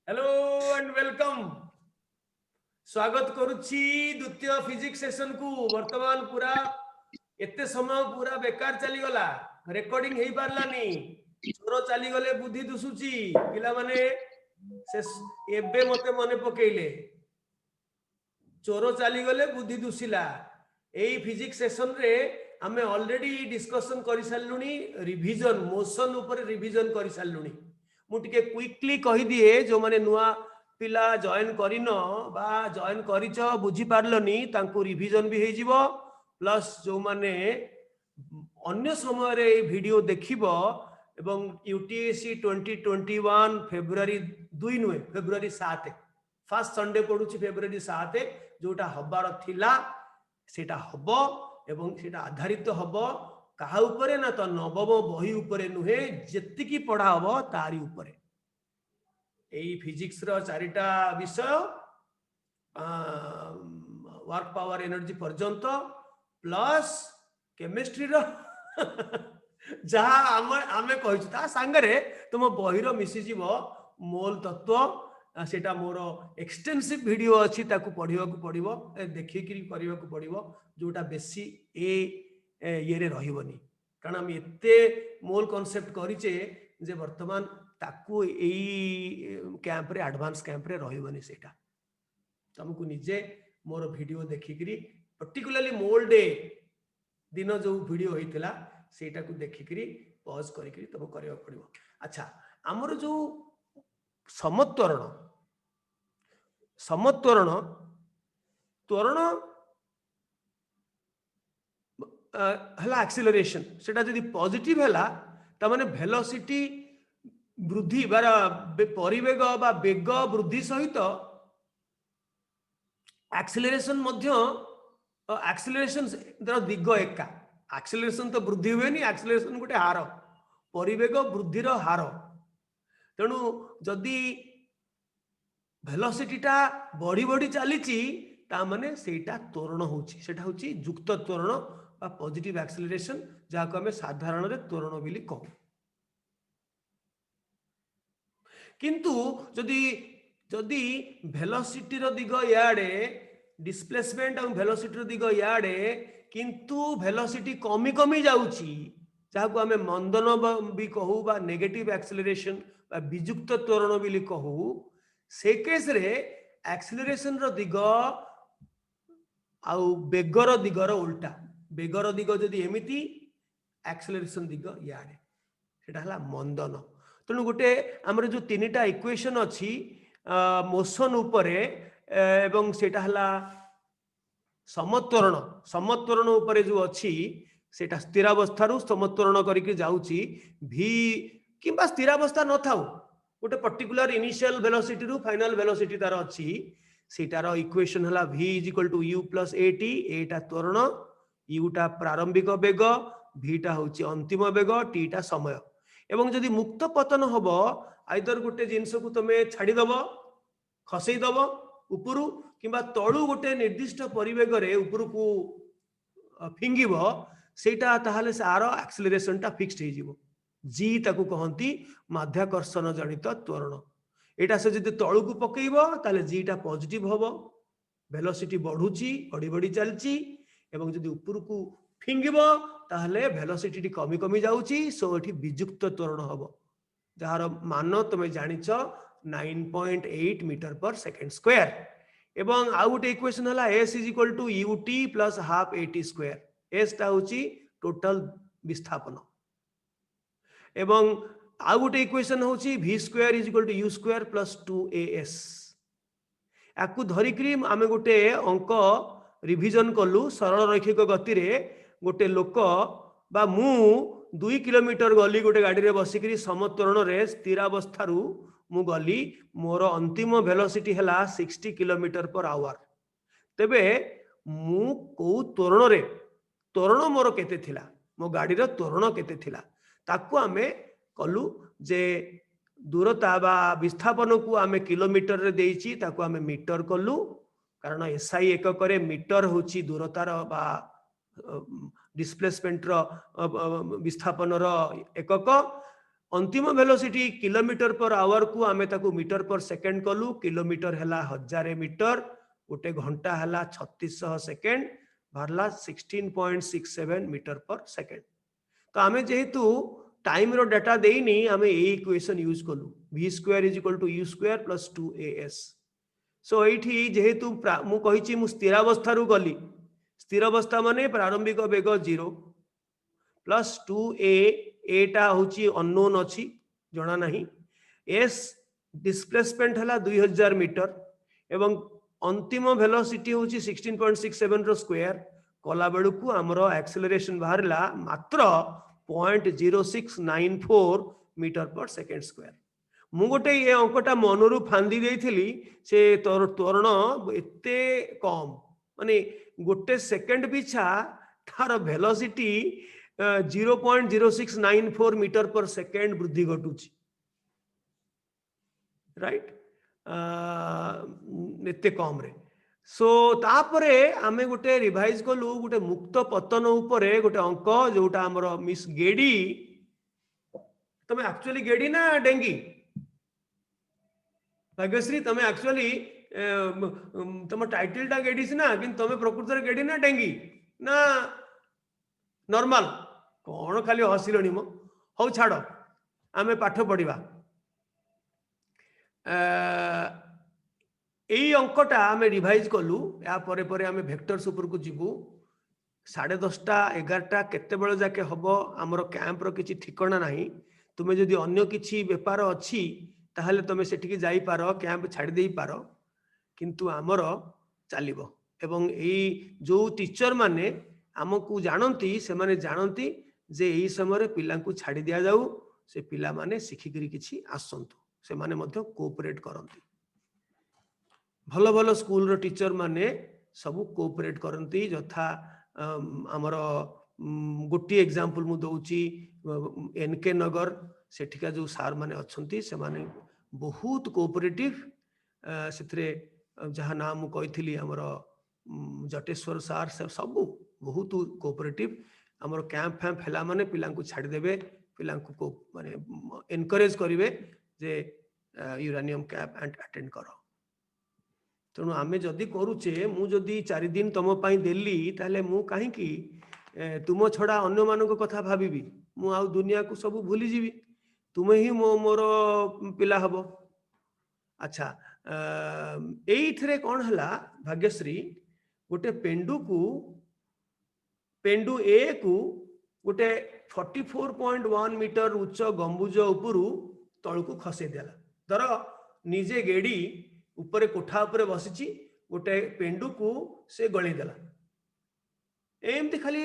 Hello and welcome. स्वागत करुच्ची द्वितीय physics session को। वर्तमान पूरा एते समय पूरा बेकार चली गला, रेकॉर्डिंग हेई पारलानी, चोर चली गले, बुद्धि दुसुची पिला माने से एबे मते मने पकेइले चोर चली गले बुद्धि दुसिला। एई फिजिक्स सेशन रे आमे ऑलरेडी डिस्कशन करि सारलुनी, रिवीजन मोशन ऊपर रिवीजन करि सारलुनी। मु टिके क्विकली कहि दिए जो माने नुआ पिला जॉइन करिन बा जॉइन करिछ बुझी पारलनी तांको रिवीजन भी हे जिवो, प्लस जो माने अन्य समय रे वीडियो देखिबो एवं यूटीएससी 2021 फेब्रुआरी 2 नुए फेब्रुआरी 7 फास्ट संडे पडुची फेब्रुआरी 7 जोटा हबार थिला सेटा हबो एवं सेटा आधारित हबो कहा उपरे ना तो नवम बही उपरे नुहे जेतिकी पढ़ा हबो तारी उपरे। एई फिजिक्स रो चारिटा विषय वर्क पावर एनर्जी पर्यंत प्लस केमिस्ट्री रो जहा आमे कहिछु ता संगरे तुम बहिरो मिसी जीवो मोल तत्व सेटा मोर एक्सटेंसिव वीडियो अछि ताकू पढिबा को पडिबो, देखि कि करिबा को पडिबो, जोटा बेसी ये रे रहिबनी कारण हम एते मोल कांसेप्ट करिचे जे वर्तमान ताकू एई कैंप रे एडवांस कैंप रे रहिबनी सेटा तुमको निजे मोर वीडियो देखि कि पर्टिकुलरली मोल डे दिन जो वीडियो होइतिला सेटा को देखि कि पॉज करि कि तुम करिबा पडिबो। अच्छा हमर जो समत्वरण समत्वरण त्वरण हला एक्सीलरेशन सेटा जदि पॉजिटिव हला त माने वेलोसिटी वृद्धि बार परिवेग बा वेग वृद्धि सहित एक्सीलरेशन मध्य एक्सीलरेशन दिग एका। एक्सीलरेशन तो वृद्धि हुए नहीं, एक्सीलरेशन गोटे हार परिवेग वृद्धि हार। तेणु जदि वेलोसिटीटा बढ़ी बढ़ी चली माने सेटा त्वरण होची, सेटा होची युक्त त्वरण बा पॉजिटिव एक्सीलरेशन जहाको हमें साधारण रे त्वरण बोली कहू। किंतु जदि जदि वेलोसिटी रो दिग याडे डिस्प्लेसमेंट और वेलोसिटी रो दिग याडे किंतु वेलोसिटी कमी कमी जाउची जहाको हमें मंदन भी कहू बा नेगेटिव एक्सीलरेशन बा वियुक्त त्वरण बोली कहू, से केस रे एक्सीलरेशन रो दिग आउ बेगर दिगर उल्टा, बेगर दिग जदि एमिति एक्सीलरेशन दिग याडे सेटा हला मंदन। तेणु गोटे आमर जो तीनटा इक्वेशन अच्छी मोशन उपरे एवं सेटा हला समत्वरण, समत्वरण उपरे जो अच्छी सेटा स्थिरावस्था समत्वरण करके जाउची भी किंबा स्थिरावस्था न थाउ गोटे पर्टिकुलर इनिशियल वेलोसिटी रु फाइनल वेलोसिटी तार अच्छी सेटार इक्वेशन हला v = u + at, एटा त्वरण, u टा प्रारंभिक बेग, v टा होची अंतिम बेग, t टा समय। एवं जदि मुक्त पतन हम आइदर गोटे जिनस को तुम छाड़ी दब खसई दब उपरू किंबा तळु गोटे निर्दिष्ट परिवेग रे उपरू को फिंगिब सेटा ताहले सार एक्सीलरेशन टा फिक्स्ड हे जिवो। जी ताकू कहंती माध्याकर्षण जनित त्वरण। एटा से जदि तळु को पकेइबो ताहले जी टा पॉजिटिव होबो, वेलोसिटी बढ़ुची बढ़ी बढ़ी चलची, एवं जदि उपरू को फिंगिबो ताहले वेलोसिटी कमी कमी जाउची, सो एठी वियुक्त त्वरण हबो जार मान तुम जानिछ 9.8 मीटर पर सेकेंड स्क्वायर। एवं आउ गोटे इक्वेशन हला s = ut + half at²। s टा होची टोटल विस्थापन। एवं आउ गोटे इक्वेशन होची v² = u² + 2as। याकू धरिकरी आमे गोटे अंक रिवीजन कलु सरल रैखिक गति रे गोटे लोक बा मु 2 किलोमीटर गली गोटे गाड़ी रे बसिकरी समत्वरण रे स्थिरावस्था रु मु गली, मोर अंतिम वेलोसिटी हला 60 किलोमीटर पर आवर। तेबे मु को त्वरण रे त्वरण मोर केते थिला, मो गाड़ी रो त्वरण केते थिला ताकू आमे कलु जे दूरता बा विस्थापन को आमे किलोमीटर रे देइची ताकू आमे मीटर कलु कारण एसआई एकक रे मीटर होची दूरतार बा डिस्प्लेसमेंट रो विस्थापन रो एकक। अंतिम वेलोसिटी किलोमीटर पर आवर को आमे ताकू मीटर पर सेकंड कलु किलोमीटर हला 1000 मीटर गोटे घंटा हला 3600 सेकंड बाहरला 16.67 मीटर पर सेकंड तो आमे जेहेतु टाइम रो डाटा देनी आमे ए इक्वेशन यूज कलु v² = u² + 2as सो एठी जेहेतु मु कहिछि मु स्थिरावस्था रु गली स्थिरावस्था माने प्रारंभिक वेग 0 प्लस 2a एटा होची अननोन अछि जणा नाही s डिस्प्लेसमेंट हला 2000 मीटर एवं अंतिम वेलोसिटी होची 16.67 रो स्क्वायर कला बेलू को हमरो एक्सेलरेशन बाहरला मात्र 0.0694 मीटर पर सेकंड स्क्वायर मु गोटे ये अंकटा मनरु फांदी देइथिली से त्वरण एते कम माने गोटे सेकंड पिछा तार वेलोसिटी 0.0694 मीटर पर सेकंड वृद्धि घटुची राइट एते कम रे सो तापरे आमे गोटे रिवाइज कलु गोटे मुक्त पतन उपरे गोटे अंक जोटा हमरो मिस गेडी तमे एक्चुअली गेडी ना डेंगी भाग्यश्री तमे एक्चुअली तम टाइटल टा गेडी ना कि तमे प्रकृत रे गेडी ना डेंगी ना नॉर्मल कौन खाली हसिलनी मो हौ छाड़ आमे पाठ पढ़िबा एई अंकटा आमे रिवाइज कलु या परे परे आमे वेक्टर्स ऊपर को जीवु 10:30 11टा केते बेल जाके हबो हमरो कैंप रो किछि ठिकाना नाही तुमे जदि अन्य किछि व्यापार अछि ताहले तमे सेठिकी जाई पारो कैंप छाड़ी देई पारो किंतु हमरो चलिबो एवं एई जो टीचर माने हमकु जानंती से माने जानंती जे एई समय पिलांकु छाड़ी दिया जाऊ से पिला माने सिखिकरी किछि आसंतु से माने मध्य कोऑपरेट करंती भलो भलो स्कूल रो टीचर माने सब कोऑपरेट करंती यथा हमर गोटी एग्जांपल मु दउची एनके नगर सेठिका जो सार माने अछंती से माने बहुत कोऑपरेटिव सेथरे जहा नाम मु कहिथिली हमर जटेश्वर सार सब बहुत कोऑपरेटिव हमर कैंप फैंप फेला माने पिलांकु छाड़ी देबे पिलांकु को माने एनकरेज करिवे जे यूरेनियम कैंप अटेंड करो तेणु आमे जदि करूचे मु जदि 4 दिन तुम पाई देली ताले मु काहे कि तुम छड़ा अन्य मानको कथा भाबिबी मु आ दुनिया को सब भूली जीवी तुम ही मोर पिला हबो अच्छा एइथरे कोन हला भाग्यश्री गोटे पेंडु ए को गोटे 44.1 मीटर उच्च गंबुज उपरु तळकु खसे देला धर निजे गेडी ऊपर कोठा ऊपर बसिची गोटे पेंडु को से गळी देला एमती खाली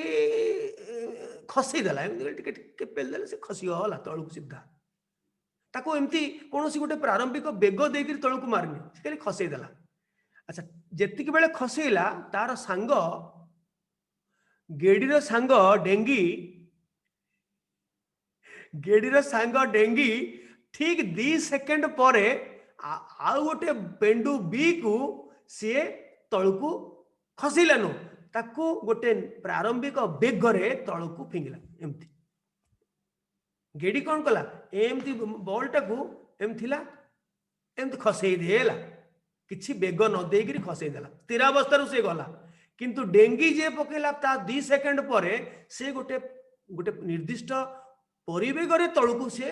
खसे देला एमती टिके पेल देला से खसी होला तळकु सीधा ताको एमती कोनोसी गोटे प्रारंभिक बेग देकर तळकु मारनी से खाली खसे देला अच्छा जेतिक बेले खसेला तार सांग गेडीर सांग डेंगी ठीक 2 सेकंड परे आउ गोटे पेंडु बी को सी तळकु खसिलानु ताकू गोटे प्रारंभिक बेगरे तळकु फिंगिला एमती गेडी कौन कला एमती बॉल टाकू एमथिला एमती खसई देला किछि बेग न देगिरी खसई देला स्थिरावस्था से गला किंतु डेंगी जे पकेला ता 2 सेकंड परे से गोटे निर्दिष्ट परिवेगरे तळकु से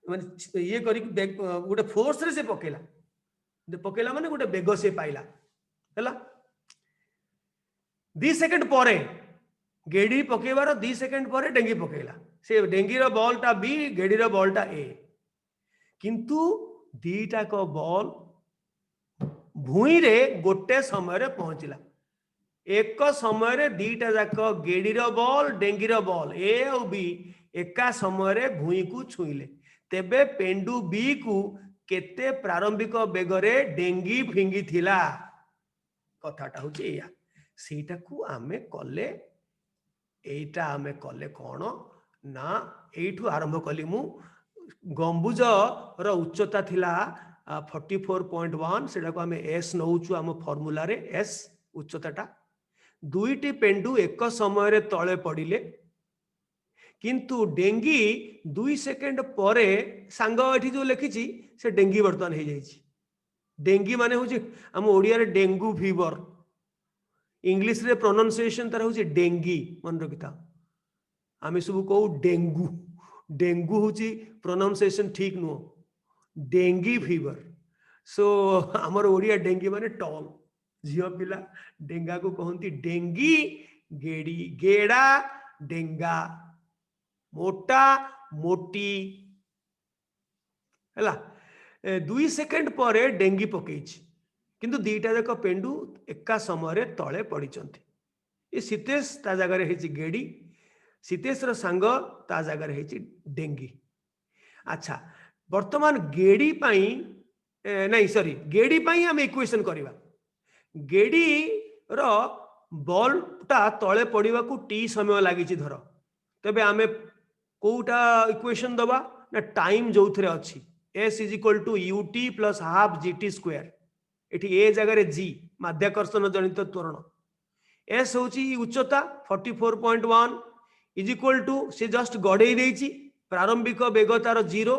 माने ये करी गोटे फोर्स रे से पकेला माने गोटे बेग से पाइला हैला 2 सेकंड परे गेडी पकेबार 2 सेकंड परे डेंगी पकेला से डेंगी रो बॉल टा बी गेडी रो बॉल टा ए किंतु दीटा को बॉल भूई रे गोटे समय रे पहुंचला एक समय रे दीटा जाक गेडी row ball dinghy row ball ए और बी एका समय रे भूई को छुईले तेबे पेंडु बी को केते प्रारंभिक बेगरे डेंगी फिंगी थिला कथाटा होची या सेटा को आमे कले एटा आमे कले कोन ना एठू आरंभ कली मु गंबुज रो उच्चता थिला 44.1 सेटा को आमे एस नउचु आम फार्मूला रे एस उच्चताटा दुईटी पेंडु एक समय रे तळे पडिले किंतु डेंगी 2 सेकेंड परे सांग एठी जो लिखी से डेंगी बर्तमान हो जाइए। डेंगी माने हूँ आम ओडिया रे डेंगू फीवर, इंग्लिश रे प्रोनाउंसिएशन तार हूँ डेंगी, मन रखी था। आम सब कहू डेंगू, डेंगू हूँ प्रोनाउंसिएशन ठीक नुह, डेंगी फीवर। सो आमर ओडिया डेंगी माने टॉल, झील पिला डेंगा को कहती डेंगी, गेड़ी गेड़ा डेंगा, मोटा मोटी है। 2 सेकेंड पर डेंगी पकई किंतु दीटा जाक पेंडु एका समय तले पड़ी। ये सीतेश ता जगार गेड़ी, सीतेश सांग ता जगार डेंगी। अच्छा वर्तमान गेड़ी पाई नहीं सॉरी गेड़ी पाई आम इक्वेशन करवा। गेड़ी रो बल्बटा तले पड़ा को टी समय लगी धर, तेबे आमे कोटा इक्वेशन दबा ना टाइम जो थे अच्छी S is equal to ut plus half gt square. एठी ए जगह जी माध्याकर्षण जनित त्वरण, S हूँ उच्चता 44.1 इज इक्वल टू से जस्ट गड़े देची प्रारंभिक बेग तार 0,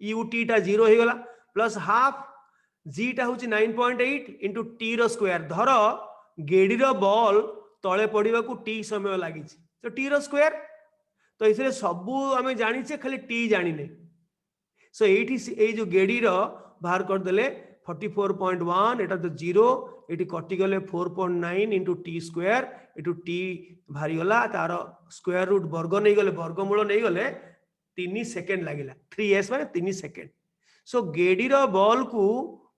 ut टा 0 हो गला प्लस हाफ जी टा हूँ 9.8 इंटू टी रो स्क्वायर। धर गेड़ी रो बॉल तले पड़ा को टी समय लगी तो टी रो स्क्वायर, तो इसलिए सबू आम जाने खाली टी जाने। सो ये जो गेड़ी रो बाहर करदे 44.1 एटा तो 0 ये कटिगले 4.9 इंटू टी स्क्वायर, एटू टी बाहरी गला तार स्क्वायर रूट वर्ग नहीं गले वर्गमूल नहीं गले 3 सेकेंड लगिला। 3s माने 3 सेकेंड। सो गेड़ी रो बॉल को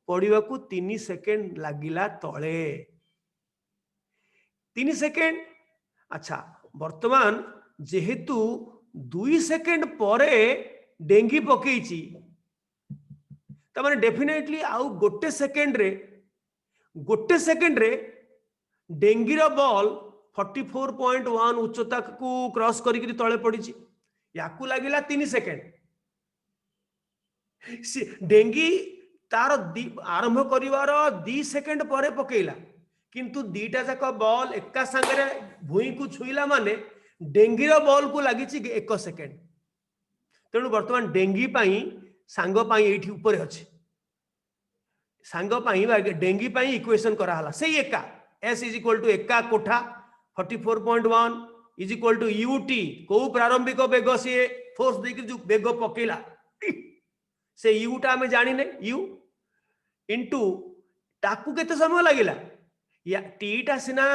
पड़ा को 3 सेकेंड लगिला तले 3 सेकेंड। अच्छा वर्तमान जेहेतु 2 सेकेंड परे डेंगी पकईची तमाने डेफिनेटली आउ गोटे सेकेंड रे डेंगी रो बॉल 44.1 उच्चता को क्रॉस करी तले पड़ी, याकू लगिला 3 सेकेंड। डेंगी तार आरंभ करिवार 2 सेकेंड परे पकेला किंतु दीटा जाक बॉल एका संगे भूई को छुईला माने डेंगी रो बॉल को लगी 1 सेकेंड। तेणु वर्तमान डेंगी पाई सांग पाई एठी ऊपर अछि, सांग पाई डेंगी पाई इक्वेशन करा हला सेही एका S इज इक्वल टू एका कोठा 44.1 इज इक्वल टू ut को प्रारंभिक बेग से फोर्स देकर जो बेग पकेला से u टा हमें जानी ने u इंटू ताकू केते समय लगिला या टी टा सिना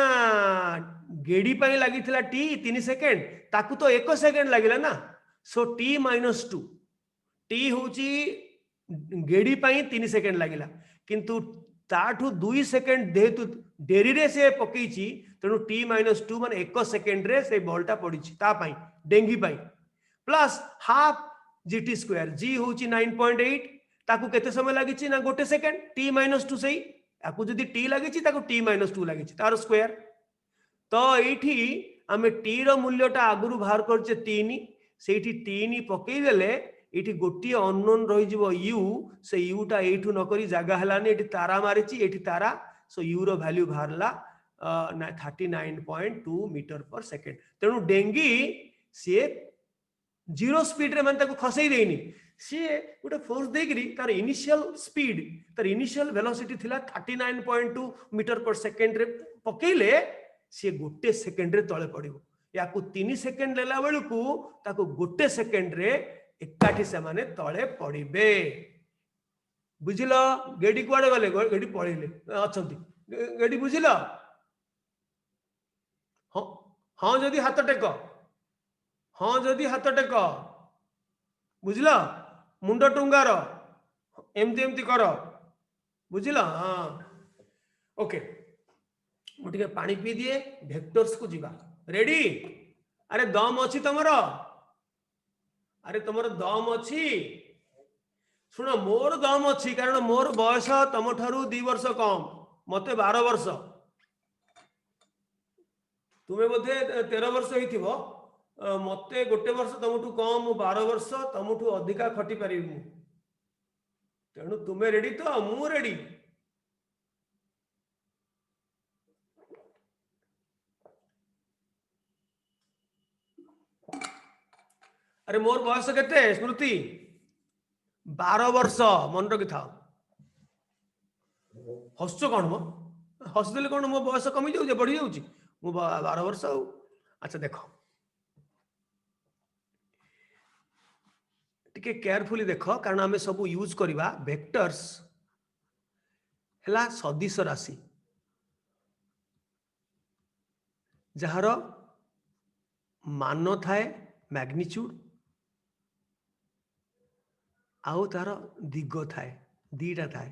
गेड़ी पाई लगी थिला टी 3 सेकेंड ताकू तो 1 सेकेंड लगिला ना। सो t माइनस 2 टी हूँ गेड़ी पाई 3 सेकेंड लगिला किंतु ताठू 2 सेकेंड जेहेतु डेरी रे से पकई तेणु t माइनस 2 मान 1 सेकेंड रे से बॉलटा पड़ी डेंगी पाई प्लस हाफ जीटी स्क्वायर जी हूँ 9.8 ताकू केते समय लगी ना गोटे सेकेंड t माइनस 2 सही आपको जदि t लगी t माइनस 2 लगी तार स्क्वायर। तो ये आम टी रो मूल्यटा आगुरी बाहर करचे 3 से 3 पकईदेले ये गोटे अननोन रही यू से यूटा यू नक जगह है तारा मारी ये तारा सो यू रो वैल्यू बाहरला 39.2 मीटर पर सेकेंड। तेणु डेंगी सी 0 स्पीड रे माने खसई देनी सी गोटे फोर्स देकरी तार इनिशियल स्पीड तार इनिशियल वेलोसिटी थिला 39.2 मीटर पर सेकेंड रे पकेले सी गोटे सेकेंड रे तले पड़िबो या 3 सेकेंड लेला बेलू ताको गोटे सेकेंड रे एकाठी से माने तले पड़िबे। बुझिल गेडी कुआडे गले गेडी पळेले अछंती गेडी बुझिल हाँ जदि हाथ टेक हाँ जदि हाथ टेक बुझिल मुंड टुंगार एमती एमती कर बुझिल हाँ ओके मुझे पानी पी दिए वेक्टर्स को जीवा रेडी। अरे दम अच्छी तुमर अरे तुमर दम अच्छी शुण मोर दम अच्छी कारण मोर बयस तुम ठारू 2 वर्ष कम मते 12 वर्ष तुम्हें बोधे 13 वर्ष हो मते गोटे वर्ष तुमठू कम 12 वर्ष तुमठू अधिका खटी पारि तेणु तुम्हें रेडी तो मु रेडी। अरे मोर बयस केते स्मृति 12 वर्ष मन रखि था हस कौन मो हसदेले कौन मो बयस कमी जाऊ बढ़ी जाऊँ मु 12 वर्ष आउ अच्छा देख टिके केयरफुली देख कारण आम सब यूज करवा वेक्टर्स है सदिश राशि जार मान थाए मैग्नीट्यूड आउ तार दिग थाए दीटा थाए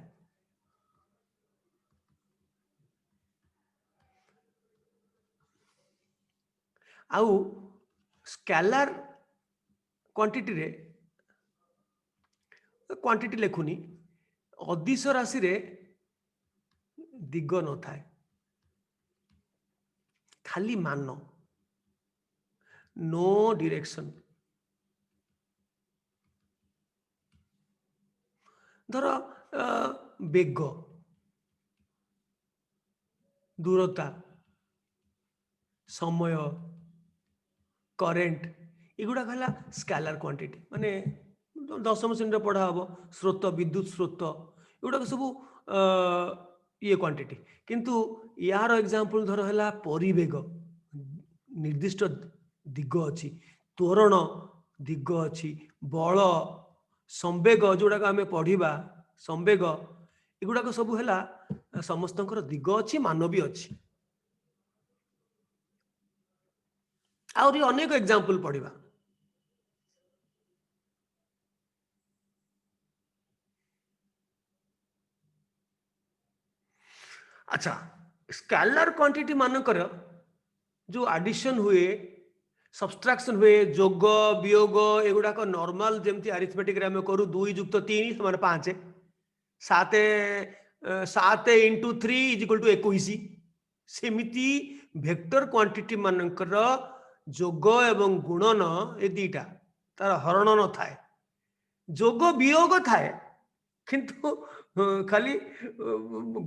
आउ स्केलार क्वांटिटी रे क्वांटिटी लिखुनी अदिश राशि रे दिग न थाए खाली मान नो डायरेक्शन धर बेग दूरता समय करेंट एगुड़ा है स्केलार क्वांटिटी माने 10वीं श्रेणी पढ़ा हम स्रोत विद्युत स्रोत एगुड़ा सब ये क्वांटिटी किंतु यार एग्जांपल धर है परिवेग निर्दिष्ट दिग अच्छी त्वरण दिग अच्छी बल संवेग जोड़ा आम पढ़ा संवेग एगुड़ा सब है समस्त दिग अच्छी मान भी अच्छी आहरी अनेक एग्जांपल पढ़ा अच्छा स्केलर क्वांटिटी मानकर जो एडिशन हुए सब्सट्रैक्शन हुए जोग वियोग एगुड़ाक नॉर्मल जमती अरिथमेटिक रे हम करू 2 + 3 = 5 7 7 × 3 = 21 सेमिति वेक्टर क्वांटिटी मानकर जोग एवं गुणन ए दीटा तार हरण न थाए जोग वियोग थाए किंतु खाली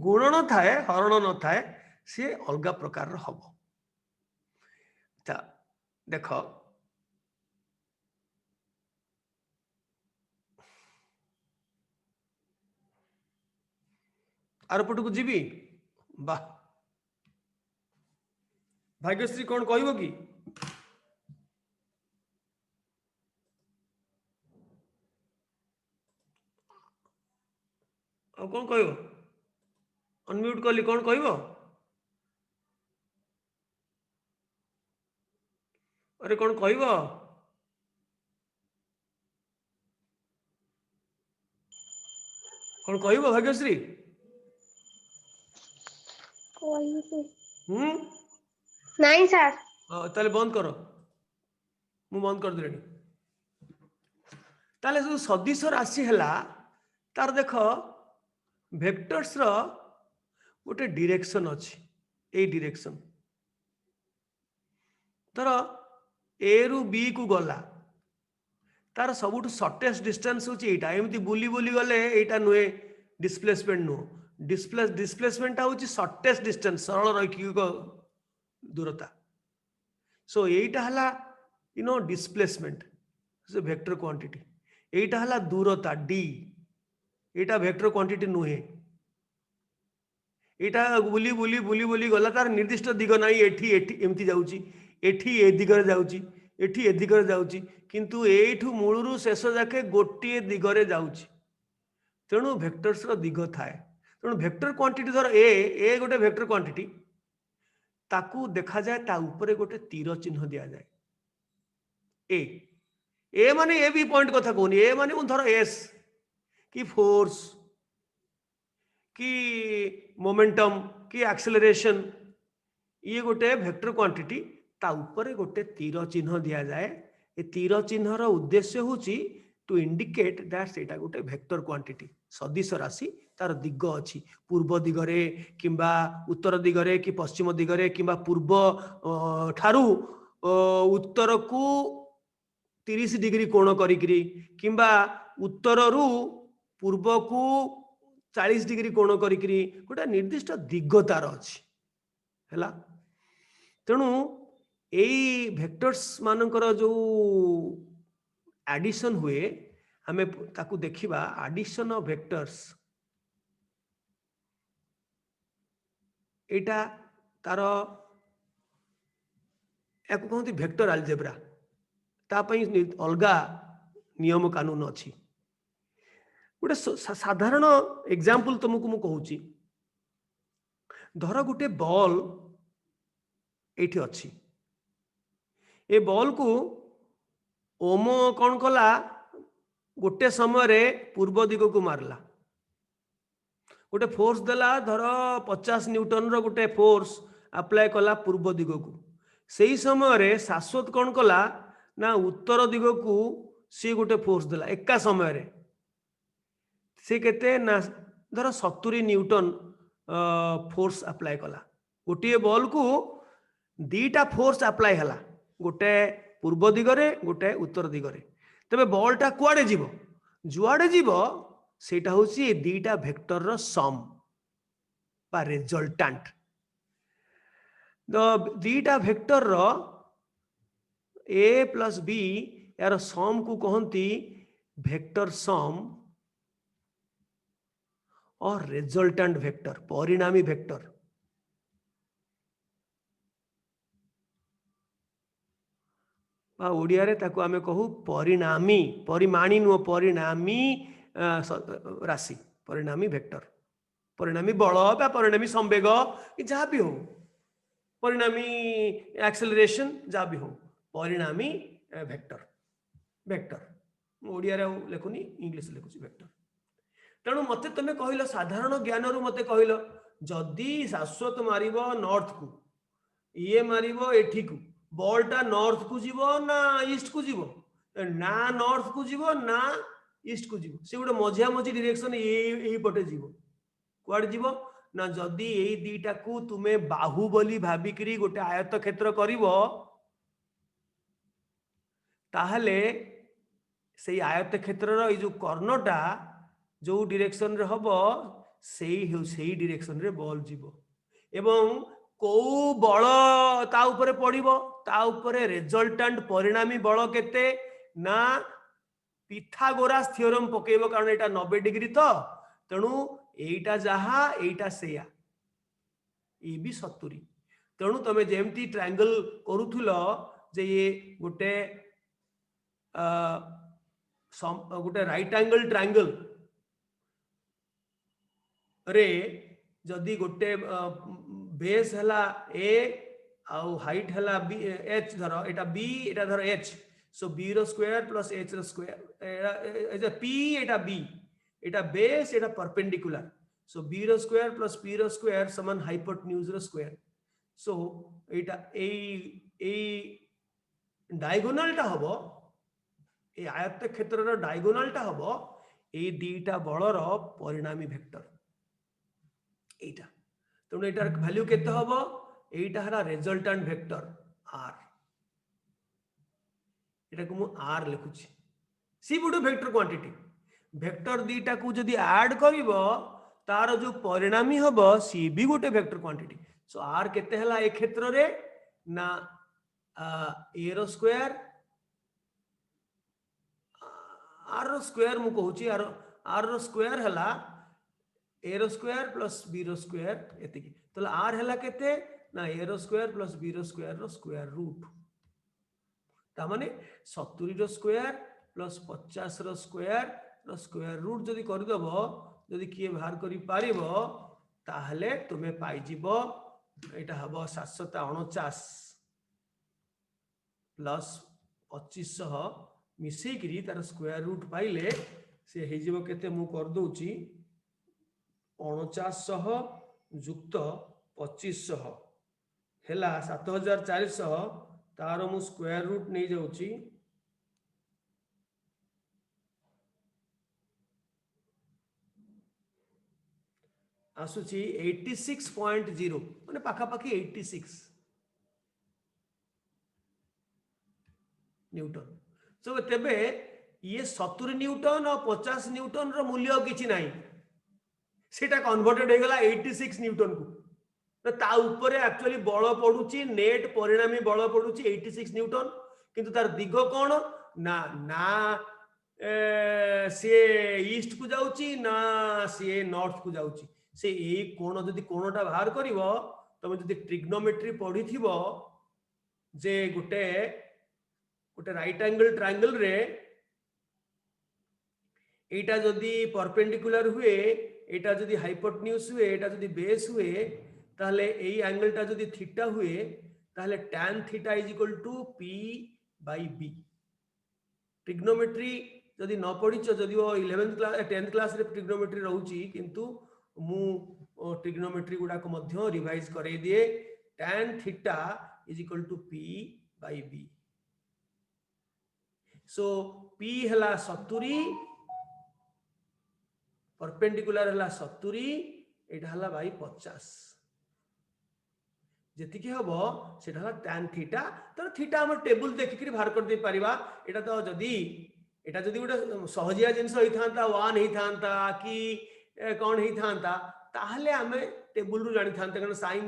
गुणन थाए हरण न थाए से अलग प्रकार हम देख आर पटक जीवी वाह भाग्यश्री कौन कहब कि कौन कहब अनम्यूट कली कौन कहब अरे कौन कहब कौन कहब भाग्यश्री नहीं सर ताले बंद कर मु बंद कर देनी ताले जो सदिश राशि है तार देख वेक्टर्स रो गोटे डायरेक्शन अच्छी ए डायरेक्शन तर ए रु बी को गला तार सबुठ शॉर्टेस्ट डिस्टेंस होची एटा एमती बुली बुली गले एटा नुए डिस्प्लेसमेंट नु डिस्प्लेसमेंट होची शॉर्टेस्ट डिस्टेंस सरल रैखिक दूरता सो एटा हला डिस्प्लेसमेंट से वेक्टर क्वांटिटी एटा हला दूरता डी एटा वेक्टर क्वांटिटी नुहे एटा बुली बुली बुली बुली गला तार निर्दिष्ट दिग नाही एठी एठी एमती जाउची एठी ए दिगरे जाउची एठी ए दिगरे जाउची किंतु एठू मूलरू शेष जाके गोटे दिगरे जाउची तेणु वेक्टर्स रो दिग थाए तेणु वेक्टर क्वांटिटी धर ए गोटे वेक्टर क्वांटिटी ताकू देखा जाए ता ऊपर गोटे तीर चिन्ह दिया जाए ए माने ए भी पॉइंट कथा कहूनी ए माने धर एस कि फोर्स कि मोमेंटम कि एक्सेलरेशन ये गोटे वेक्टर क्वांटिटी ता ऊपर गोटे तीर चिन्ह दिया जाए ए तीर चिन्हर उद्देश्य होची टू इंडिकेट दैट सेटा गोटे वेक्टर क्वांटिटी सदिश राशि तार दिग अच्छी पूर्व दिगरे किंबा उत्तर दिगरे कि पश्चिम दिगरे किंबा पूर्व ठारू उत्तर को 30 डिग्री कोण करिकरी किंबा उत्तर रु पूर्व को 40 डिग्री कोण करिकरी गोटे निर्दिष्ट दिग तार अच्छी हैला तेणु एई वेक्टर्स मानकर जो एडिशन हुए हमें ताकू देखिबा एडिशन ऑफ वेक्टर्स एटा तार याकू कहते वेक्टर अलजेब्रा ता पई अलगा नियम कानून अछि गोटे साधारण एग्जांपल तुमको मु कहूची धर गोटे बॉल एठी अछि ए बॉल को ओमो कौन कला गोटे समय रे पूर्व दिग को मारला गोटे फोर्स देला धर 50 न्यूटन रो गोटे फोर्स अप्लाई कला पूर्व दिग को सही समय रे शाश्वत कौन कला ना उत्तर दिग को सी गोटे फोर्स देला एका समय रे सी केते ना धर 70 न्यूटन फोर्स अप्लाई कला गोटे बॉल को दीटा फोर्स अप्लाई हला गोटे पूर्व दिगरे गोटे उत्तर दिगरे तबे बॉलटा कुआडे जीवो जुआडे जीवो सेटा होची दीटा वेक्टर रो सम बा रिजल्टेंट द दीटा वेक्टर रो a प्लस b यार सम को कहंती वेक्टर सम और रिजल्टेंट वेक्टर परिणामी वेक्टर ओडिया रे ताको आमे कहू परिणामी परिमाणी नु परिणामी राशि परिणामी वेक्टर परिणामी बल बा परिणामी संवेग जहाँ भी हो परिणामी एक्सेलरेशन जहाँ भी हो परिणामी वेक्टर वेक्टर ओडिया रे लेखुनी इंग्लिश लेखुची वेक्टर तेणु मते तुमे कहिलो साधारण ज्ञान रु मते कहिलो जदी शाश्वत मारिबो नॉर्थ को ये मारिबो एठी को बॉलटा नॉर्थ को जीवो ना ईस्ट को जीवो ना नॉर्थ को जीवो ना ईस्ट को जीवो से गोटे मझिया मझी डायरेक्शन यही पटे जीवो कुआडे जीवो ना जदी एई दीटा को तुमे बाहुबली भाबिकरी गोटे आयत क्षेत्र करिवो ताहले सेई आयत क्षेत्र रो जो कर्णटा जो डायरेक्शन रे हबो सेई डायरेक्शन रे बॉल जीवो एवं को बल ता ऊपर पड़िबो ता ऊपर रिजल्टेंट परिणामी बल केते ना पिथागोरास थ्योरम पकेइबो कारण एटा 90 डिग्री तो तेणु एटा जहा एटा सेया ए भी 70 तेणु तमे जेमती ट्रायंगल करूथुलो जे ये गोटे गोटे राइट एंगल ट्रायंगल रे जदी गोटे बेस हला ए आउ हाइट हला बी एच धरो एटा बी एटा धरो एच सो बी रो स्क्वायर प्लस एच रो स्क्वायर एटा पी एटा बी एटा बेस एटा परपेंडिकुलर सो बी रो स्क्वायर प्लस पी रो स्क्वायर समान हाइपोटेन्यूज रो स्क्वायर सो एटा ए डायगोनल टा हबो ए आयत क्षेत्र रो डायगोनल टा हबो ए दीटा बल रो परिणामी वेक्टर एटा तेणु एटार वैल्यू केते हबो एटा हरा रिजल्टेंट वेक्टर आर एटा को मु आर लिखुची सी बुडो वेक्टर क्वांटिटी वेक्टर दीटा को जदी ऐड करिवो तार जो परिणामी हबो सी भी गोटे वेक्टर क्वांटिटी सो आर केते हला ए क्षेत्र रे ना ए रो स्क्वायर आर रो स्क्वायर मु कहूची आर रो स्क्वायर हला ए रो स्क्वायर प्लस बी रो स्क्वायर एतिकी तो आर हला केते ना ए रो स्क्वायर प्लस बी रो स्क्वायर रूट ता माने 70 रो स्क्वायर प्लस 50 रो स्क्वायर रूट जदी कर दबो जदी किए बाहर करि पारिबो ताहले तुमे पाई जीवो एटा हबो 749 प्लस 2500 मिसई करी तार स्क्वायर रूट पाइले से हे जीवो केते मु कर दोची 4900 जुक्त 2500 हेला 7400 तार मु स्क्वायर रूट नहीं जाउची आसुची 86.0 माने पाखा पाखी 86 न्यूटन सो तेबे ये 70 न्यूटन और 50 न्यूटन रो मूल्य किछि नाही सेटा कन्वर्टेड हो गला 86 न्यूटन को तो ता ऊपर एक्चुअली बल पडुची नेट परिणामी बल पडुची 86 न्यूटन किंतु तार दिग कौन ना ना सी ईस्ट को जाउची ना सी नॉर्थ को जाउची से ए कोण जदि कोणटा बाहर करिवो तमे जदि ट्रिग्नोमेट्री पढ़ी थिबो जे गुटे गुटे राइट एंगल ट्रायंगल रे एटा जदि परपेंडिकुलर हुए एटा जदि हाइपोटेन्यूज हुए एटा जदि बेस हुए ताहले एई एंगलटा जदि थीटा हुए ताहले tan theta is equal to p by b trigonometry जदि न पढ़िछ जदि वो 11th क्लास 10th क्लास रे ट्रिग्नोमेट्री रहउची किंतु मु ट्रिग्नोमेट्री गुडा को मध्य रिवाइज करे दिए tan theta is equal to p by b so p हला 70 परपेंडिकुलर हला 70 एटा हला बाय 50 जेति के हबो सेटा हला tan थीटा तो थीटा हम टेबल देखि के बाहर कर दे परिबा एटा तो जदी गोटे सहजिया जिनस होई थांता 1 ही थांता कि कोन ही थांता ताहले हमें टेबल रु जानि थांते कारण sin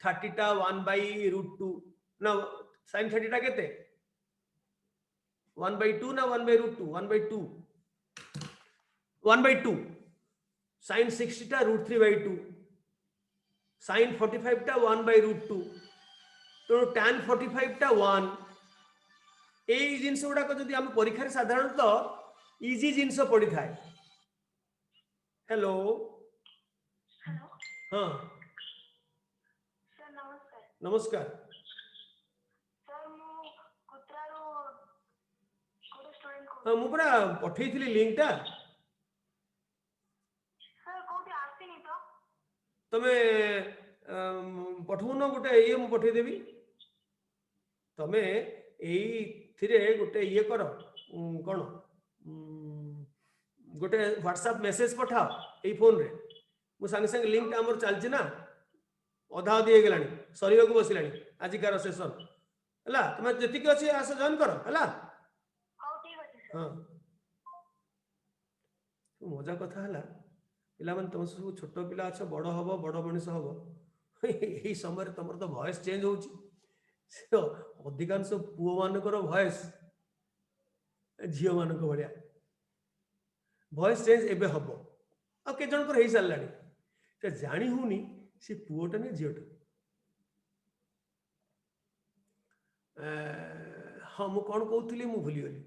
30 टा 1/√2 ना sin 30 टा केते 1/2 ना 1/√2 1/2 1/2 sin 60 टा √3/2 sin 45 टा 1/√2 तो tan 45 टा 1 ए जिनस गुडा को जदि हम परीक्षा रे साधारणतः इजी जिनस पड़ी थाए हेलो हेलो हाँ सर नमस्कार नमस्कार सर मु कुत्रारो कोड स्टूडेंट को हाँ मुझे पठेइथिली लिंक टा सर कोठी आसीनी तो तमे पठौन गोटे ये मु पठेइ देबी तमे एई थिरे गोटे ये कर कोन गोटे व्हाट्सएप मेसेज पठाओ एई फोन रे मु संगे संगे लिंक हमर चलछि ना अधा दिए गेलानी सरियो को बसिलानी आजिकार सेशन हला तुम जति के अछि आस जॉइन करो हला हां ठीक अछि सर हां मजा कथा हला पिला मन तुम सब छोट पिला अच्छा बड़ हबो बड़ मनीष हबो एही समय तुमर तो वॉइस चेंज होउची अधिकांश पुओ मानकर वॉइस झियो मान भाया वॉइस चेंज एबे हबो आ के जन कर हे सारलानी से जानी होनी से पुओटा ने झियोटा हाँ मु कौन कहूली मु भूली गली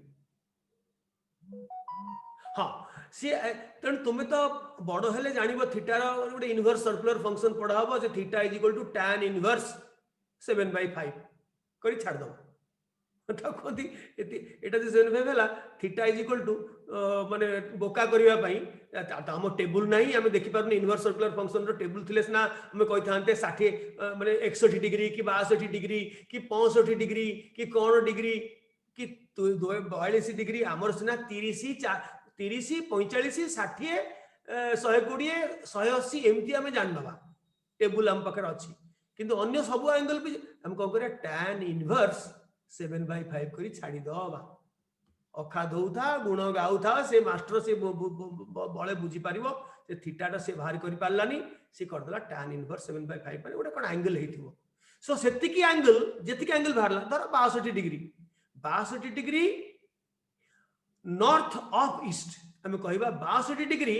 हाँ सी तेणु तुम्हें तो बड़ हेले जान थीटार गोटे इनवर्स सर्कुलर फंक्शन पढ़ा हम से theta is equal to tan inverse 7/5 करी छाड़ दो कहती एटा जे 7/5 है थीटा इज इक्वल टू माने बोका करिया पई हम टेबल नाही हम देखि पारन इनवर्स सर्कुलर फंक्शन रो टेबल थिले ना हम कहि थांते 60 माने 61 डिग्री कि 62 डिग्री कि 65 डिग्री कि कोन डिग्री कि 42 डिग्री हमर सिना 30 45 60 120 180 एमती आम जानवा टेबुल आम पाखे अच्छी किंतु अन्य सब एंगल भी हम कौन करिया tan इनवर्स 7/5 करी छाड़ी दबा अखा दौथा गुण गाउथा से मास्टर से बड़े बुझी पारिबो से थीटाटा से बाहर करि पारलानी से कर देला tan इनवर्स 7/5 पर गोटे कोन एंगल हेतिबो सो सेतिकी एंगल जेतिकी एंगल बाहरला धर 62 डिग्री नॉर्थ ऑफ ईस्ट हमें कहबा 62 degree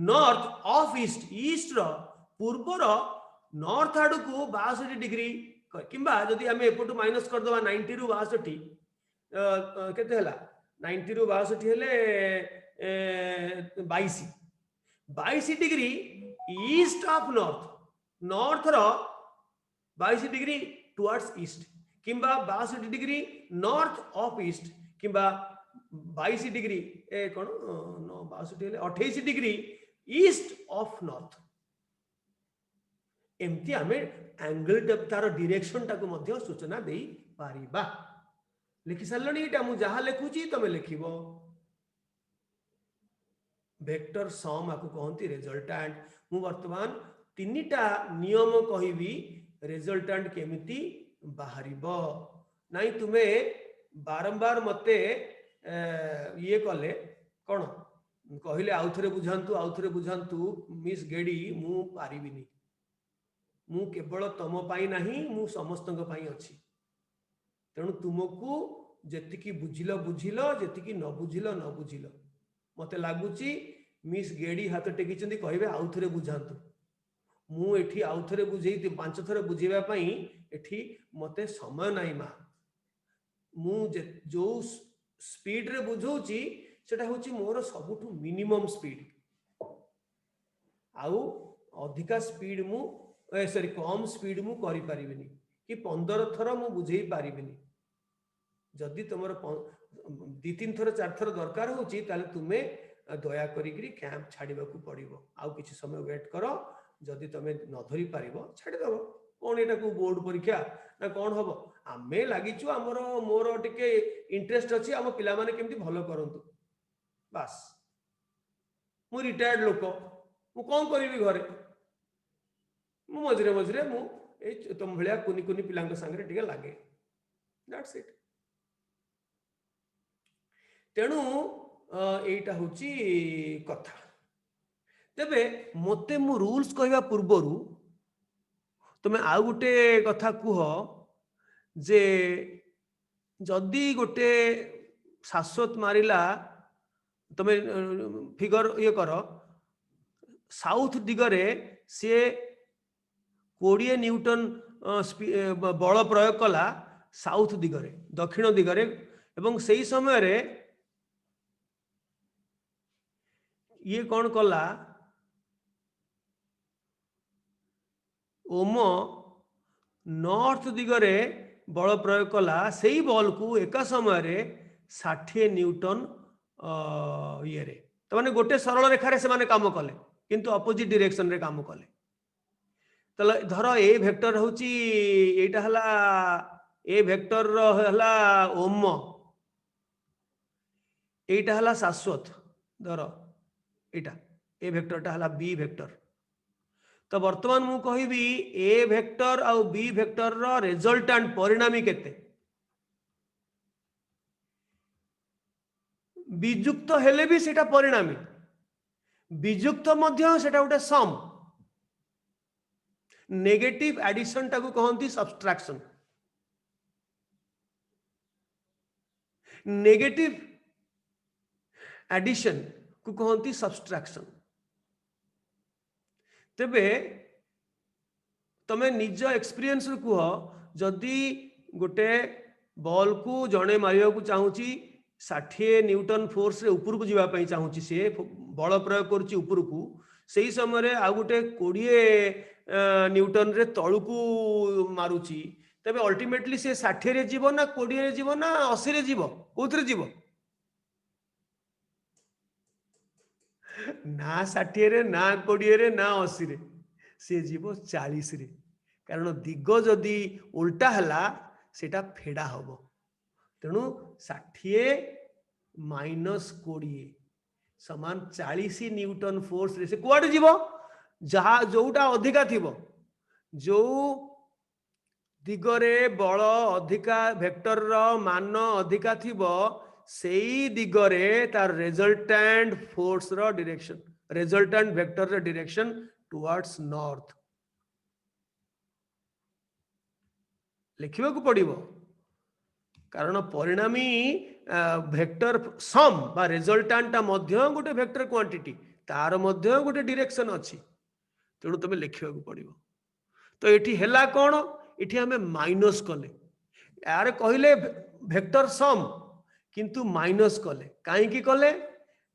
north of east east रो पूर्व रो नॉर्थ आडू को 62 डिग्री किंबा जदि हमें एपटू माइनस कर दवा 90 रु 62 केते हला 90 रु 62 हेले 22 डिग्री ईस्ट ऑफ नॉर्थ रो 22 डिग्री टुवर्ड्स ईस्ट किंबा 62 डिग्री नॉर्थ ऑफ ईस्ट किंबा 22 डिग्री ए कोन 62 हेले 28 डिग्री ईस्ट ऑफ नॉर्थ एमती आम एंगल तार डायरेक्शन टाको मध्य सूचना दे पारिबा लिखि सारलनी एटा मु जहा लिखुची तमे लिखिबो वेक्टर सम आको कहंती रिजल्टेंट मु वर्तमान तीनटा नियम कहिबी रिजल्टेंट केमिति बाहरिबो नाही तुमे बारंबार मते ये कले कोन कहिले आउथरे बुझांतु मिस गेडी मु पारिबिनी मु केवल तम पाई नहीं मु समस्त पाई अच्छी तेणु तुमको जेतिकी बुझिल बुझिल जेतिकी न बुझिल न बुझिल मते लागुची मिस गेडी हाथ टेकिचंदी कहबे आउ थरे बुझांतु मु एठी आउ थरे बुझेई 5 थरे बुझेबा पई एठी मते समय नाही मा मु जो स्पीड रे बुझौची सेटा होची मोर सबुठु मिनिमम स्पीड आउ अधिका स्पीड मु सॉरी कम स्पीड मु करि परिबिनी कि 15 थर मु बुझेई परिबिनी जदि तुमर 2-3 थर 4 थर दरकार होची ताले तुमे दया करिकरी कैंप छाड़ीबा को पड़िबो आउ किछि समय वेट करो जदि तुमे न धरि पारिबो छाड़ी दबो कोन एटा को बोर्ड परीक्षा ना कोन हबो आमे लागिचु हमरो मोर टिके इंटरेस्ट अछि हम पिला माने केमति भलो करंतु बस मु रिटायर्ड लोक मु कोन करिवि घरे मु मजरे मजरे मु ए तुम भलिया कुनी कुनी पिलांक संगे टिके लागे दैट्स इट तेणु एटा होची कथा तेबे मते मु रूल्स कहवा पूर्वरु तुमे आउ गोटे कथा कुह जे जदि गोटे शाश्वत मारिला तुमे फिगर ये कर साउथ दिगरे से 20 न्यूटन बल प्रयोग कला साउथ दिगरे दक्षिण दिगरे एवं सेही समय रे ये कौन कला ओम नॉर्थ दिगरे बल प्रयोग कला सेही बॉल को एका समय रे 60 न्यूटन ये रे तो माने गोटे सरल रेखा रे से माने काम कले किंतु अपोजिट डायरेक्शन रे काम कले तो धर ए वेक्टर होची एटा हला ए वेक्टर रो हला ओम एटा हला शाश्वत धर एटा ए वेक्टर टा हला बी वेक्टर तो वर्तमान मु कहिबी ए वेक्टर आउ बी वेक्टर रो रिजल्टेंट परिणामी केते विजुक्त हेले भी सेटा परिणामी विजुक्त मध्य सेटा उटे सम नेगेटिव एडिशन टाकू कहंती सब्सट्रैक्शन नेगेटिव एडिशन को कहंती सब्सट्रैक्शन तेबे तमे निज एक्सपीरियंस कुह जदि गोटे बॉल को जड़े मारिया को चाहूची 60 न्यूटन फोर्स रे ऊपर को जीवा पई चाहूची से बल प्रयोग करूची ऊपर को सही समय रे आ गोटे 20 न्यूटन रे तळु को मारुची तबे अल्टीमेटली से 60 रे जीवो ना 20 रे जीवो ना 80 रे जीवो कोथरे जीवो ना 60 रे ना 20 रे ना 80 रे से जीवो 40 रे कारण दिग जदि उल्टा हला सेटा फेडा हबो तेणु 60 माइनस 20 समान 40 न्यूटन फोर्स रे से कुआडे जीवो जहा जोटा अधिका थिबो जो दिगरे बल अधिका वेक्टर रो मान अधिका थिबो सेई दिगरे तार रिजल्टेंट फोर्स रो डायरेक्शन रिजल्टेंट वेक्टर रो डायरेक्शन टुवर्ड्स नॉर्थ लिखिबा को पड़िबो कारण परिणामी वेक्टर सम बा रिजल्टेंट मध्य गोटे वेक्टर क्वांटिटी तार मध्य गोटे डायरेक्शन अछि तेणु तुम लिखिबा को पड़िबो तो एठी हेला कोन एठी हमें माइनस कले यार कहले वेक्टर सम किंतु माइनस कले काहे की कले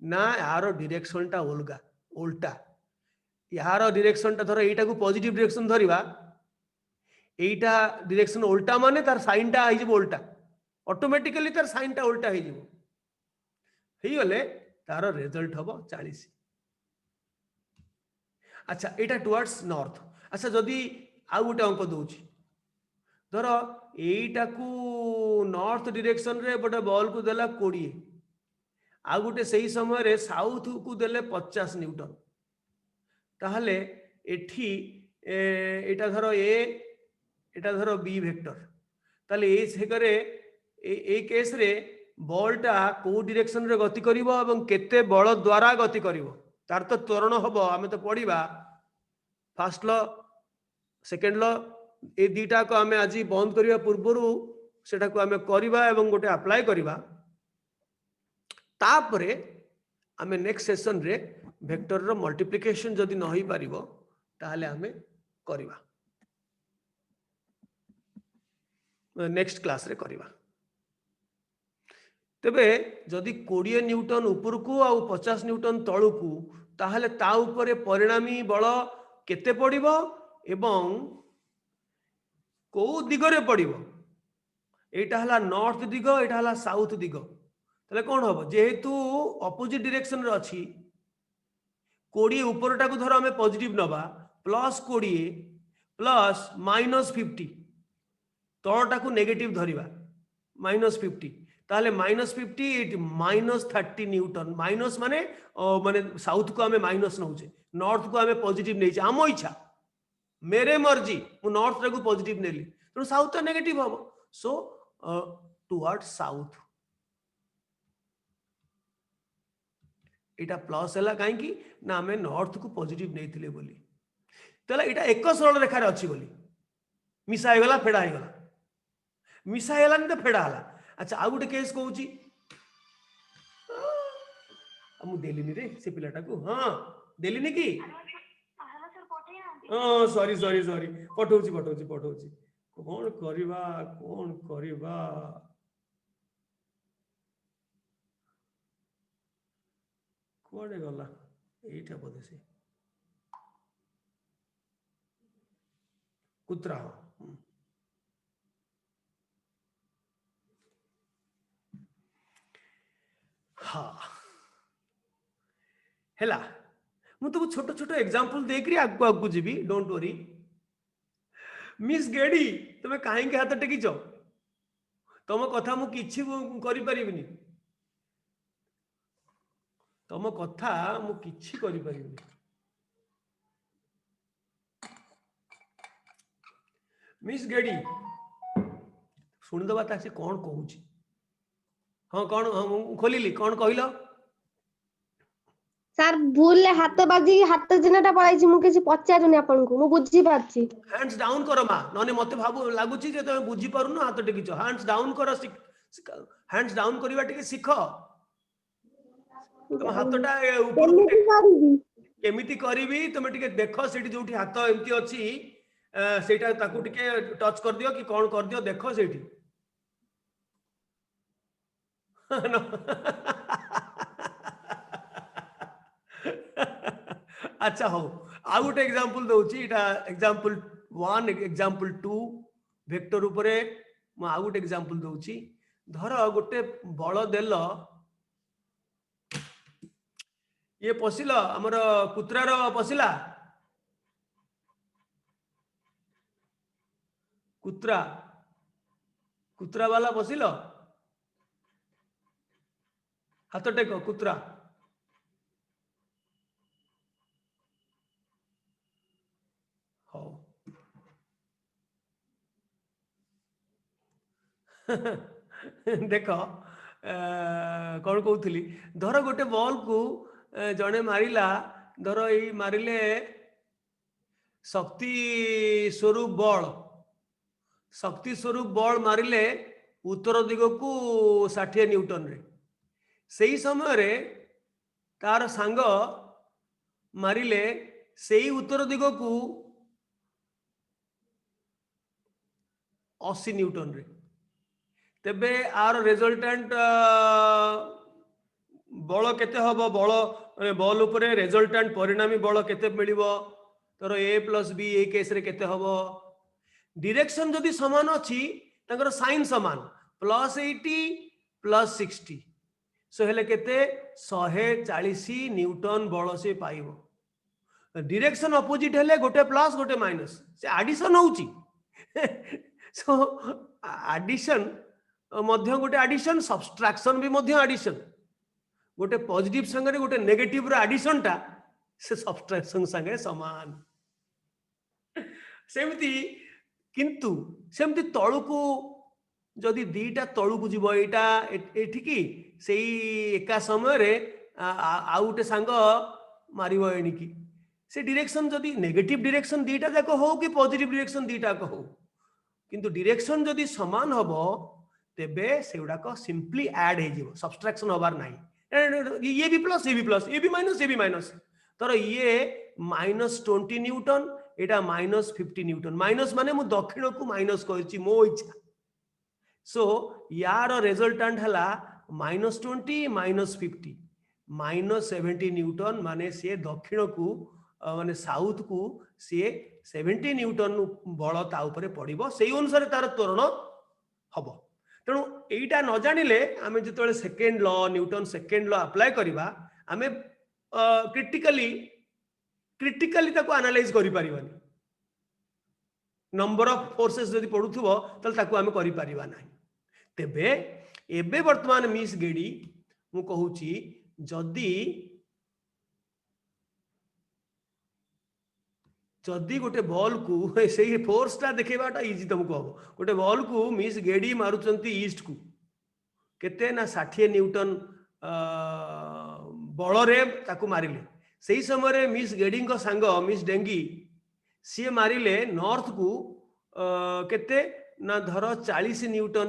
ना यार डायरेक्शन टा उल्गा उल्टा यार डायरेक्शन टा धर एटा को पॉजिटिव डायरेक्शन धरिबा एटा डायरेक्शन उल्टा माने तार साइन टा आइ जिवो उल्टा ऑटोमेटिकली तार साइन टा उल्टा हो जिवो हेई गले तार रिजल्ट हबो 40 अच्छा एटा टुवर्ड्स नॉर्थ अच्छा जदी आउ गोटे अंक दोची धर एटा को नॉर्थ डायरेक्शन रे बटे बॉल को देला 20 आ गोटे सही समय रे साउथ को देले 50 न्यूटन ताहले एठी एटा धर ए एटा धर बी वेक्टर ताले ए सेकरे ए केस रे बॉल टा को डायरेक्शन रे गति करिवो एवं केते बल द्वारा गति करिवो तार तो त्वरण हबो आमे तो पढिबा first law second law A दीटा को आमे आज बंद करिया पूर्वरु सेटा को आमे करिबा एवं गोटे अप्लाई करिबा तापरे आमे नेक्स्ट सेशन रे वेक्टर रो मल्टीप्लिकेशन जदी न होई परिबो ताहले आमे करिबा नेक्स्ट क्लास रे करिबा तेबे जदि 20 न्यूटन उपरकू आ 50 न्यूटन तळुकू ताहले ता उपरे परिणामी बल केते पड़िबो एवं को दिगरे पड़िबो एटा हला नॉर्थ दिग एटा हला साउथ दिग तले कोन होबो जेहेतु ऑपोजिट डायरेक्शन रे अछि 20 उपरटा को धर हमें पॉजिटिव नबा प्लस 20 प्लस -50 तळटा को नेगेटिव धरिबा -50 ताहले -50 -30 न्यूटन माइनस माने माने साउथ को हमें माइनस नउचे नॉर्थ को हमें पॉजिटिव नै छै आमो इच्छा मेरे मर्जी मु नॉर्थ रे को पॉजिटिव नेली तो साउथ नेगेटिव हबो सो टुवर्ड साउथ एटा प्लस हला काहे की ना हमें नॉर्थ को पॉजिटिव नैथिले बोली तला एटा एक सरल रेखा रे अछि बोली मिसा हे गला फेडा हे गला मिसा हेला न फेडा हला अच्छा आ गुटे केस कहूची मु देलिनी रे से पिलाटा को हां देलिनी की हेलो सर पठेई ना हां सॉरी सॉरी सॉरी पठौची कोन करिबा कुआडे गला एटा बोधे से कुत्रा हाँ हेला मु तो छोट छोट एग्जांपल देकरी आगु आगु जीबी डोंट वरी मिस गेडी तमे काहे के हाथ टेकिचो तम कथा मु किछि करि परिबिनी तम कथा मु किछि करि परिबिनी मिस गेडी सुन दबा ता से कोन कहूची हां कोन खोलिली कोन कहिलो सर भूल ले हाथ बाजी हाथ जिनाटा पळाइछि मु किछि पचारुनी आपन को मु बुझी पाछि हैंड्स डाउन करो मा नने मते भाबु लागुची जे तमे बुझी पारुनो हाथ टेकिचो हैंड्स डाउन करो हैंड्स डाउन करिवा टिके सिखो तुम हाथटा ऊपर केमिति करिवि तुम टिके देखो सेठी जोठी हाथ एम्ति अछि सेटा ताकू टिके टच कर दियो कि कोन कर दियो देखो सेठी अच्छा हो आ गोटे एग्जांपल दउची इटा एग्जांपल 1 एग्जांपल 2 वेक्टर उपरे म आ गोटे एग्जांपल दउची धर गोटे बळ देल ये पसिला हमर कुत्रार पसिला कुत्रा कुत्रा वाला पसिलो हाथ टेको कुत्रा हो देख कौन कहूली धर गोटे बॉल को जड़े मारिला धर यही मारिले शक्ति स्वरूप मारिले उत्तर दिग को 60 न्यूटन रे सही समय रे तार सांग मारिले सही उत्तर दिग को 80 न्यूटन रे तेबे आर रिजल्टेंट बल केते हबो बॉल उपरे रिजल्टेंट परिणामी बल केते मिलिबो तोर a plus b A case रे केते हबो डायरेक्शन जदी समान अछि तंगर साइन समान +80 +60 सो हेले केते 140 न्यूटन बल से पाइबो डायरेक्शन अपोजिट हेले गोटे प्लस गोटे माइनस से एडिशन होउची सो एडिशन मध्य गोटे एडिशन सब्सट्रैक्शन भी मध्य एडिशन गोटे पॉजिटिव संगे गोटे नेगेटिव रो एडिशन टा से सब्सट्रैक्शन संगे समान सेमती किंतु सेमती तळु को जदि दीटा तळु को जीव एटा एठिकी सेही एका समय रे आउटे सांग मारिबो एनिकी से डायरेक्शन जदि नेगेटिव डायरेक्शन दीटा जाको हो कि पॉजिटिव डायरेक्शन दीटा को हो किंतु डायरेक्शन जदि समान हबो तेबे से गुड़ाक सिंपली ऐड हो सब्सट्रैक्शन हबार नहीं ये भी प्लस ये भी प्लस ये भी माइनस तर ये -20 न्यूटन एटा -50 न्यूटन माइनस माने मु दक्षिण को माइनस करछि मो इच्छा सो यार रिजल्टेंट हला -20 -50 -70 न्यूटन माने से दक्षिण को माने साउथ को सी 70 न्यूटन बल ता उपरे पड़िबो सेई अनुसार तार त्वरण हबो तेणु एटा न जानिले आमे जेतोले second law Newton second law apply करिबा आमे क्रिटिकली ताको एनालाइज करि परिबानी नंबर ऑफ फोर्सेस जदि पडुथबो तल ताको आमे करि परिबा नाही तेबे एबे वर्तमान मिस गेडी मु कहूची जदि गोटे बॉल को से फोर्स टा देखेबाटा इजी तुमको हम गोटे बॉल को मिस गेडी मारुचंती ईस्ट को केते ना 60 न्यूटन बल रे ताकू मारिले सही समय मिस गेडी को सांग मिस डेंगी सी मारिले नॉर्थ को केते ना धर 40 न्यूटन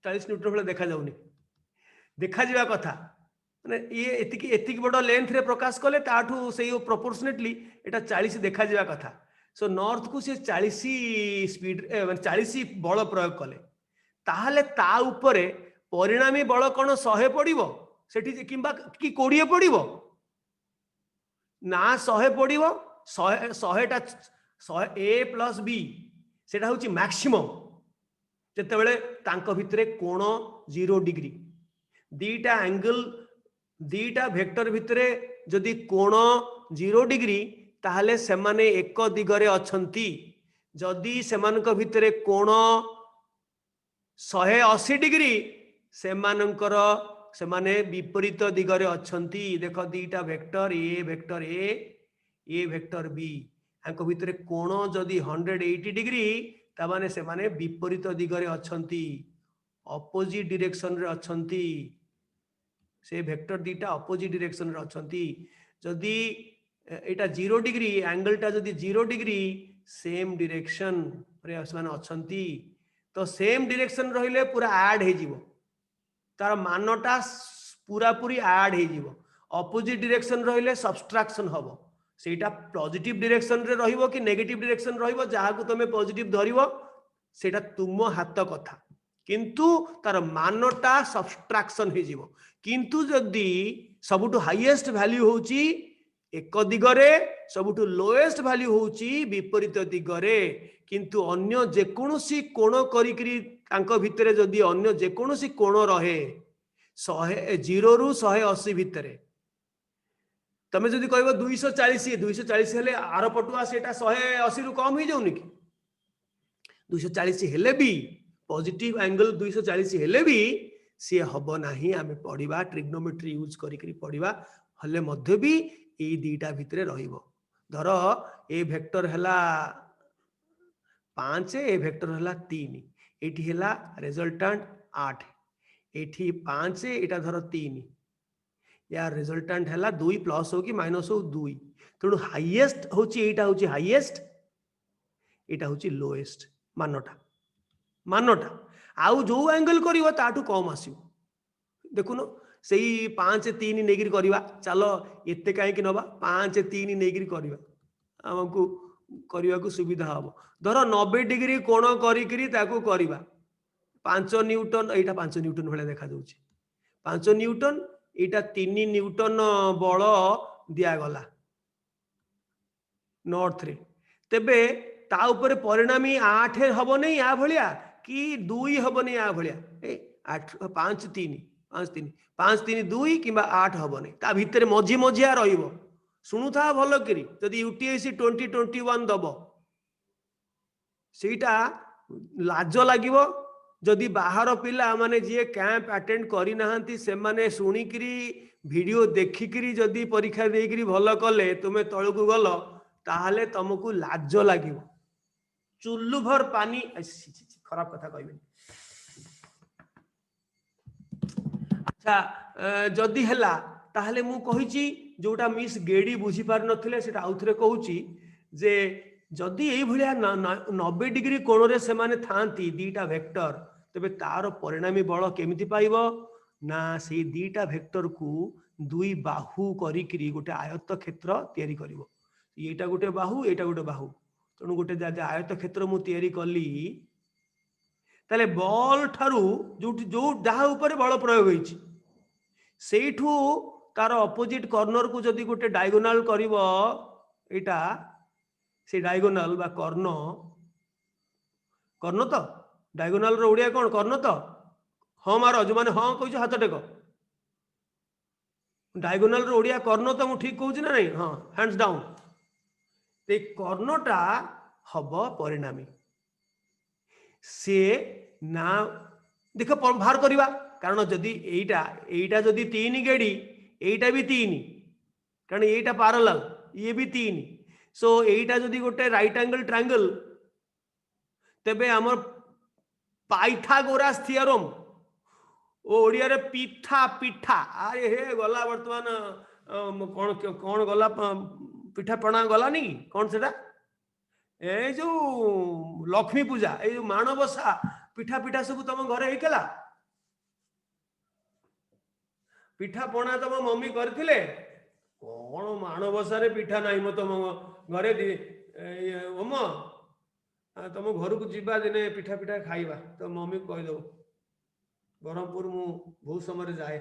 भले देखा जाउनी देखा जावा कथा माने ये एतिकी बड़ लेंथ रे प्रकाश कले ताठू से प्रोपोर्शनेटली एटा 40 देखा जावा कथा सो नॉर्थ को से 40 स्पीड 40 बल प्रयोग कले ताहले ता उपरे परिणामी बल कोन 100 पड़िबो सेठी किंबा कि 20 पड़िबो ना 100 पड़िबो 100 टा 100 a + b सेटा होची मैक्सिमम जेते बेले तांको भितरे कोण 0 डिग्री दीटा एंगल दीटा वेक्टर भितरे जदि कोण 0 डिग्री ताहले सेमाने एक दिगरे अछंती जदि सेमानक भितरे कोण 180 डिग्री सेमानकर सेमाने विपरीत दिगरे अछंती देख दीटा वेक्टर ए वेक्टर बी आंको भितरे कोण जदि 180 डिग्री ता माने सेमाने विपरीत दिगरे अछंती अपोजिट डायरेक्शन रे अछंती से वेक्टर दीटा अपोजिट डायरेक्शन रे अछंती जदि एटा 0 डिग्री एंगल टा जदि 0 डिग्री सेम डायरेक्शन रे माने अछंती तो सेम डायरेक्शन रहिले पूरा ऐड हे जीवो तार मानटा पूरा पूरी ऐड हे जीवो अपोजिट डायरेक्शन रहिले सब्सट्रैक्शन हबो सेटा पॉजिटिव डायरेक्शन रे रहिबो कि नेगेटिव डायरेक्शन रहिबो जहा को तमे पॉजिटिव धरिबो सेटा तुम हाथ कथा किंतु तार मानटा सब्सट्रैक्शन हे जीवो किंतु जदि सबुटु हाईएस्ट वैल्यू होची एक दिगरे सबुटु लोएस्ट वैल्यू होची विपरीत दिगरे किंतु अन्य जेकोनोसी कोण करिकरी तांको भितरे जदि अन्य जेकोनोसी कोण रहे 0 रु 180 भितरे तमे जदि कहबो 240 हेले आर पटुआ सेटा 180 रु कम ही जाउनी कि 240 हेले भी पॉजिटिव एंगल 240 हेले भी सी हब नाही आमे पढ़िबा ट्रिग्नोमेट्री यूज करिकरी पढ़िबा हले मध्य भी ए दीटा भितरे रहिबो धर ए वेक्टर हला 5 ए वेक्टर हला 3 एठी हला रिजल्टेंट 8 एठी 5 एटा धर 3 या रिजल्टेंट हला 2 प्लस हो कि माइनस हो 2 तेणु हाईएस्ट होची एटा होची हाईएस्ट एटा होची लोएस्ट मानोटा आउ जो एंगल करिवो ताठू कम आसीबो देखुनो सेई 5 3 नेगिरी करिवा चलो एते काहे कि नबा 5 3 नेगिरी करिवा हमकु करिवा को सुविधा हबो धर 90 डिग्री कोण करिकरी ताकू करिवा 5 न्यूटन एटा 5 न्यूटन भले देखा जाउची 5 न्यूटन एटा 3 न्यूटन बल दिया गला नॉर्थ रे तेबे ता ऊपर परिणामी 8 हबो नै या भलिया कि 2 हबो नै या भलिया ए 8 5 3 2 किबा 8 हबो नै ता भितर मझी मझिया रहिबो सुनु था भलो करी जदी यूटीएससी 2021 दबो सेटा लाज लागिवो जदि बाहर पिला माने जे कैंप अटेंड करि नाहंती से माने सुनी करी वीडियो देखि करी जदि परीक्षा देई करी भलो कले तुमे तळकु गलो ताहाले तुमको लाज लागिवो चुल्लू भर पानी खराब कथा कहबे अच्छा जदि हला ताहले मु कहिची जोटा मिस गेडी बुझी पार नथिले सेटा आउथरे कहूची जे जदि एई भलिया 90 डिग्री कोण रे से माने थांती दीटा वेक्टर तेबे तार परिणामी बल केमिति पाइबो ना से दीटा वेक्टर को दुई बाहु करी गोटे आयत क्षेत्र तैयारी करिवो एटा गोटे बाहु एटा गोटे बाहु तेणु गोटे आयत क्षेत्र मु तैयारी कली ताले बॉल ठारू जो जहाँ ऊपर बल प्रयोग होइछि सेठू तार अपोजिट कॉर्नर को जदि गोटे डायगोनाल करिवो एटा से डायगोनाल बा कर्ण कर्ण तो डायगोनाल रो ओडिया कोन कर्ण तो हाँ मार जो माने हाँ कहछ हाथ टेक डायगोनाल रो ओडिया कर्ण तो मु ठीक कहूछि ना नहीं हाँ हैंड्स डाउन ते कर्णटा हब परिणामी से ना देख बाहर करवा कारण जदि एटा जदि 3 गेड़ी एटा भी 3 कारण एटा पैरेलल ये भी 3 सो एटा जदि गोटे राइट एंगल ट्रायंगल तेबे हमर पाइथागोरास थ्योरम ओडिया रे पिठा पिठा अरे हे गला वर्तमान कौन गला पिठा पणा गला नहीं कौन सेटा ए जो लक्ष्मी पूजा ए जो माणबसा पिठा पिठा सब तुम घरे हेकला पिठा पणा तुम मम्मी करथिले कौन माणबसा रे पिठा नहीं मो तुम घरे ओम तुम घर को जीवा दिने पिठा पिठा खाइबा तो मम्मी कह दो ब्रह्मपुर मु बहुत समय जाए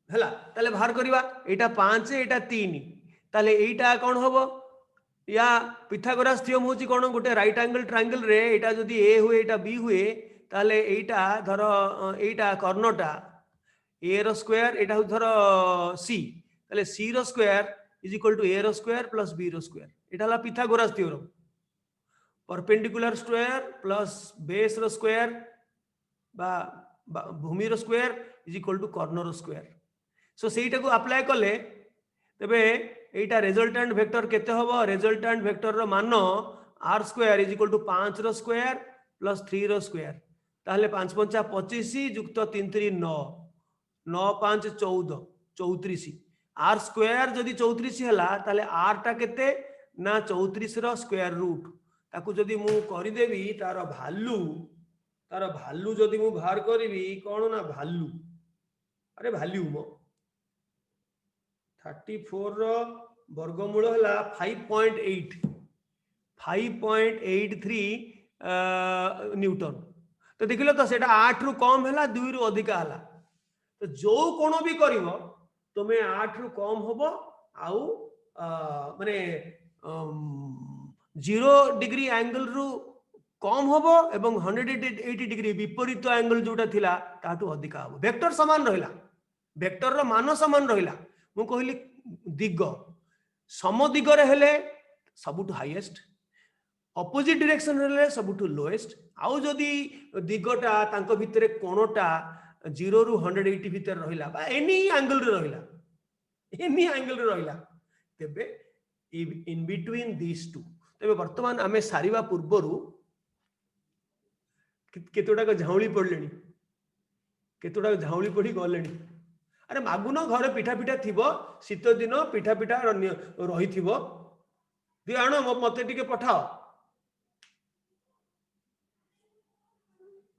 हला ताले बाहर करवा एटा 5 एटा 3 ताले एटा कौन होबो या पिथागोरास थ्योरम होची कौन गोटे राइट एंगल ट्रायंगल रे एटा जदि ए हुए एटा बी हुए ताले एटा धर एटा कर्णटा ए रो स्क्वायर एटा धर सी ताले सी रो square is equal to a रो स्क्वायर प्लस बी रो स्क्वायर एटा हला Pythagoras theorem perpendicular square plus base रो स्क्वायर बा भूमि रो स्क्वायर इज इक्वल टू कॉर्नर रो स्क्वायर सो सेटा को अप्लाई कले तबे एटा रिजल्टेंट वेक्टर केते होबो रिजल्टेंट वेक्टर रो मान r square is equal to 5 रो स्क्वायर प्लस 3 रो स्क्वायर ताहले 5 5 25 युक्त 3 3 9 9 5 14 34 r स्क्वायर जदी 34 हला ताहले r टा केते ना 34 रो स्क्वायर रूट ताकू जदि मु करि देबी तार भालू जदि मु बाहर करिवि कोन ना भालू अरे वैल्यू मो 34 रो वर्गमूल हला 5.8 5.83 न्यूटन तो देखिलो तो सेटा 8 रु कम हला 2 रु अधिक हला तो जो कोन भी करिवो तमे 8 रु कम होबो आउ माने 0 डिग्री एंगल रु कम होबो एवं 180 डिग्री विपरीत एंगल जोटा थिला ताटू अधिक होबो वेक्टर समान रहिला वेक्टर रो मान समान रहिला मु कहली दिग सम दिग रे हेले सबुटू हाईएस्ट अपोजिट डायरेक्शन रे सबुटू लोएस्ट आउ जदी दिगटा तांको भितरे कोणटा 0 रु 180 भितर रहिला बा एनी एंगल रे रहिला तेबे इन बिटवीन दिस टू तेबे वर्तमान आमे सारिवा पूर्वरु केतोटा झाउली पड़लेनी केतोटा झाउली पड़ी गलेनी अरे मागुन घर पिठा पिठा थिबो शीत दिन पिठा पिठा रही थिबो दि आनो मते टिके पठाओ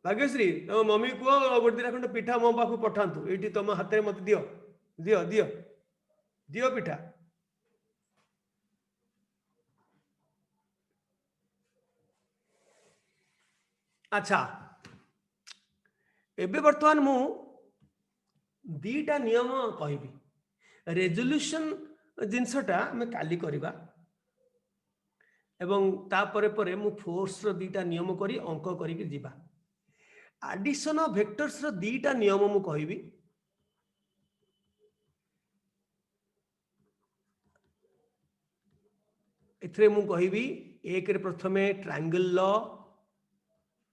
भाग्यश्री तुम मम्मी को गोटे दिना खंड पिठा मो पाखु पठांतु एठी तुम हाथ में मत दियो दियो दियो दियो पिठा अच्छा एबे वर्तमान मु दीटा नियम कहबी रेजोल्यूशन जिनसटा मैं काली करिबा एवं तापरे परे मु फोर्स रो दीटा नियम करी अंक करी के जीवा एडिशन ऑफ वेक्टर्स रो दीटा नियम मु कहबी एथरे मु कहबी एक रे प्रथमे ट्रायंगल लॉ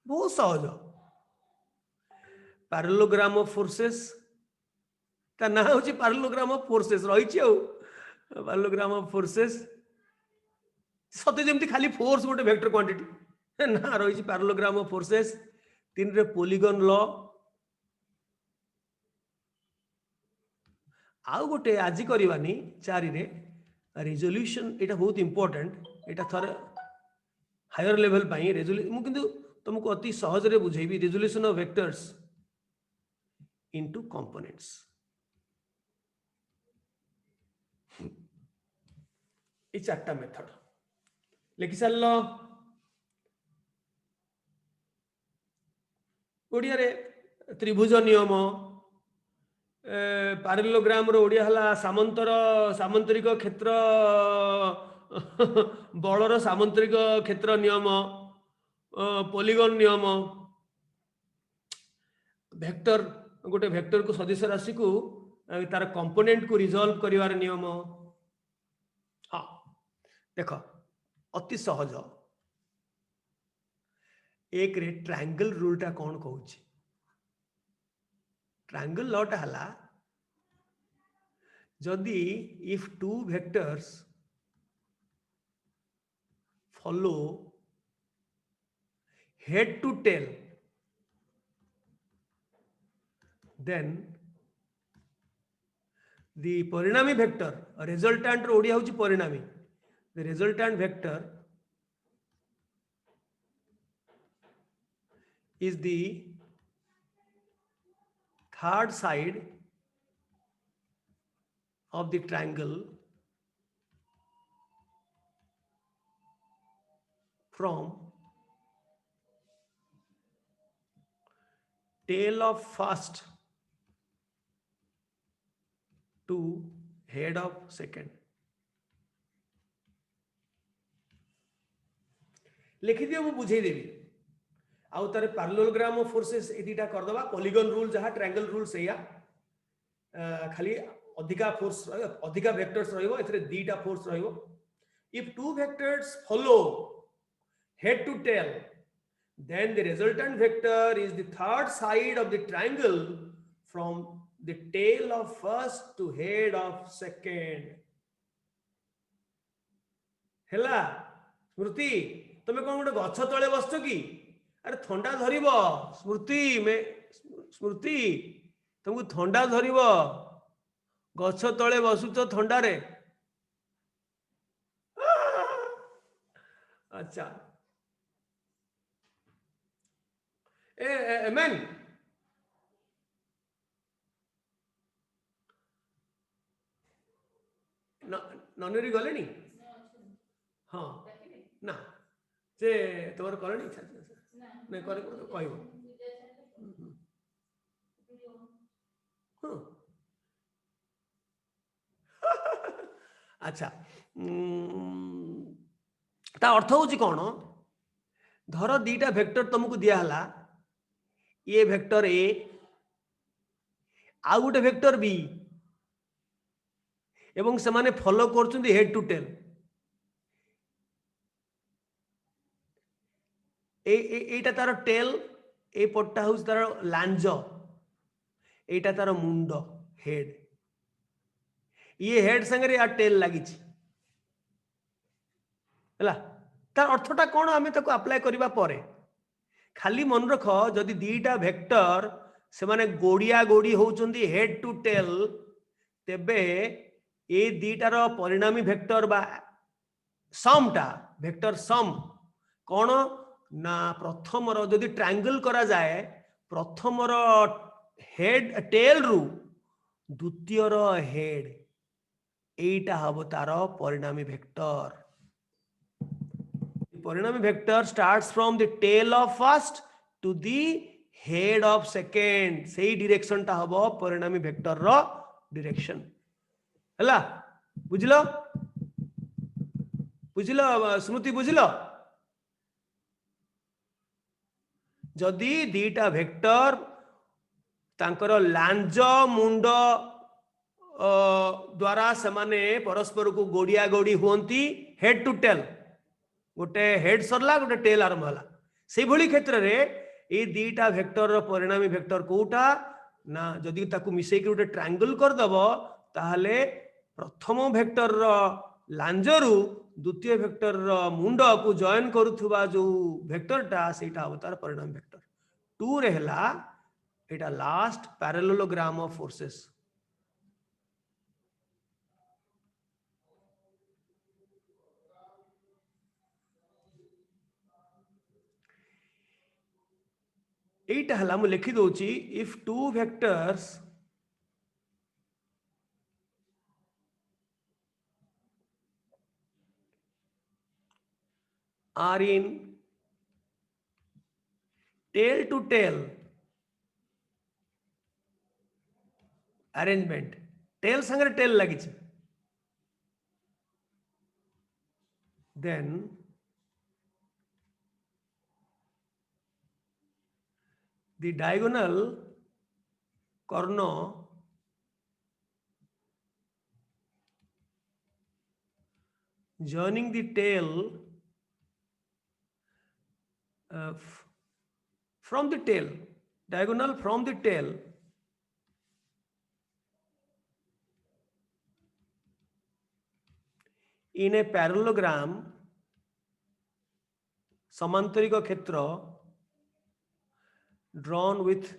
बहुत सहज पैरेललोग्राम ऑफ फोर्सेस ता ना होची पैरेललोग्राम ऑफ फोर्सेस रही छी पैरेललोग्राम ऑफ फोर्सेस सते जेमती खाली फोर्स गोटे वेक्टर क्वांटिटी ना रही छी पैरेललोग्राम ऑफ फोर्सेस 3 रे पॉलीगन लॉ आउ गोटे आज करवानी 4 रे रिजोल्यूशन एटा बहुत इंपोर्टेंट एटा थरे हायर लेवल पाई मु किंतु तुमको अति सहज रे बुझेबी resolution of vectors into components. ये चारटा मेथड लिखि सारल। ओडिया रे त्रिभुज नियम पारेलोग्राम रो ओडिया हला सामंतर सामंतरिक क्षेत्र बलर सामंतरिक क्षेत्र नियम पॉलीगन नियम वेक्टर गोटे वेक्टर को सदिश राशि को तार कंपोनेंट को रिजॉल्व करिवार नियम। हाँ देख अति सहज एक रे ट्रायंगल रूल टा कौन कहूँ। ट्रायंगल लॉ टा हला जदि if two vectors follow head to tail then the परिणामी वेक्टर रिजल्टेंट रो ओडिया होची परिणामी the resultant vector is the third side of the triangle from tail of first to head of second। लिखि दियो मु बुझे देबी आउ तारे पैरेललोग्राम ऑफ फोर्सेस एदिटा कर दबा। पॉलीगन रूल जहा ट्रायंगल रूल सेया खाली अधिका फोर्स अधिका वेक्टर्स रहइबो एथरे दीटा फोर्स रहइबो। If two vectors follow head to tail then the resultant vector is the third side of the triangle from the tail of first to head of second। हेला स्मृति तुम कौन गोटे गछ तले बसछ कि अरे ठंडा धरिब स्मृति में स्मृति तुमको ठंडा धरिब गछ तले बसुच ठंडा रे। अच्छा मैन ननरी गले नी हाँ ना से तुम कले नहीं करे कह अच्छा ता अर्थ हूँ कौन धर दीटा वेक्टर तुमको दियाला ये वेक्टर ए आउ गोटे वेक्टर बी एवं से माने फॉलो करछुंदी हेड टू टेल। एटा तार टेल ए पट्टा हूँ तार लांज एटा तार मुंड हेड ये हेड संगे या टेल लगी तार अर्थटा कौन आम ताको अप्लाई करबा परे खाली मन रख जदि दीटा वेक्टर से माने गोड़िया गोड़ी होउचंदी हेड टू टेल तेबे ए दीटार परिणामी वेक्टर बा समटा वेक्टर सम कौन ना प्रथम जदि ट्रायंगल करा जाए प्रथम हेड टेल रु द्वितीय हेड एटा हबो तार परिणामी वेक्टर। परिणामी vector starts from the tail of first to the head of second सेही डायरेक्शन टा हबो परिणामी वेक्टर रो डायरेक्शन हला बुझलो बुझलो स्मृति बुझलो जदि दीटा वेक्टर तांकर लांज मुंड द्वारा समाने परस्पर को गोड़िया गोड़ी हुंती हेड टू टेल गोटे हेड सरला गोटे टेल आरंभ होला से भली क्षेत्र रे ए दीटा वेक्टर परिणामी वेक्टर कोटा ना जदि ताकू मिसै कि गोटे ट्रायंगल कर दबो ताहले प्रथम वेक्टर लांजरू द्वितीय वेक्टर मुंड को जॉइन करुथुबा जो वेक्टरटा सेटा अवतार परिणाम वेक्टर 2 रे हला एटा लास्ट पैरेललोग्राम ऑफ फोर्सेस। एटा हला मु लिखि दोची if two vectors are in tail to tail arrangement, tail sangre tail lagichi, then the diagonal corner joining the tail from the tail, diagonal from the tail in a parallelogram समांतरिक क्षेत्र drawn with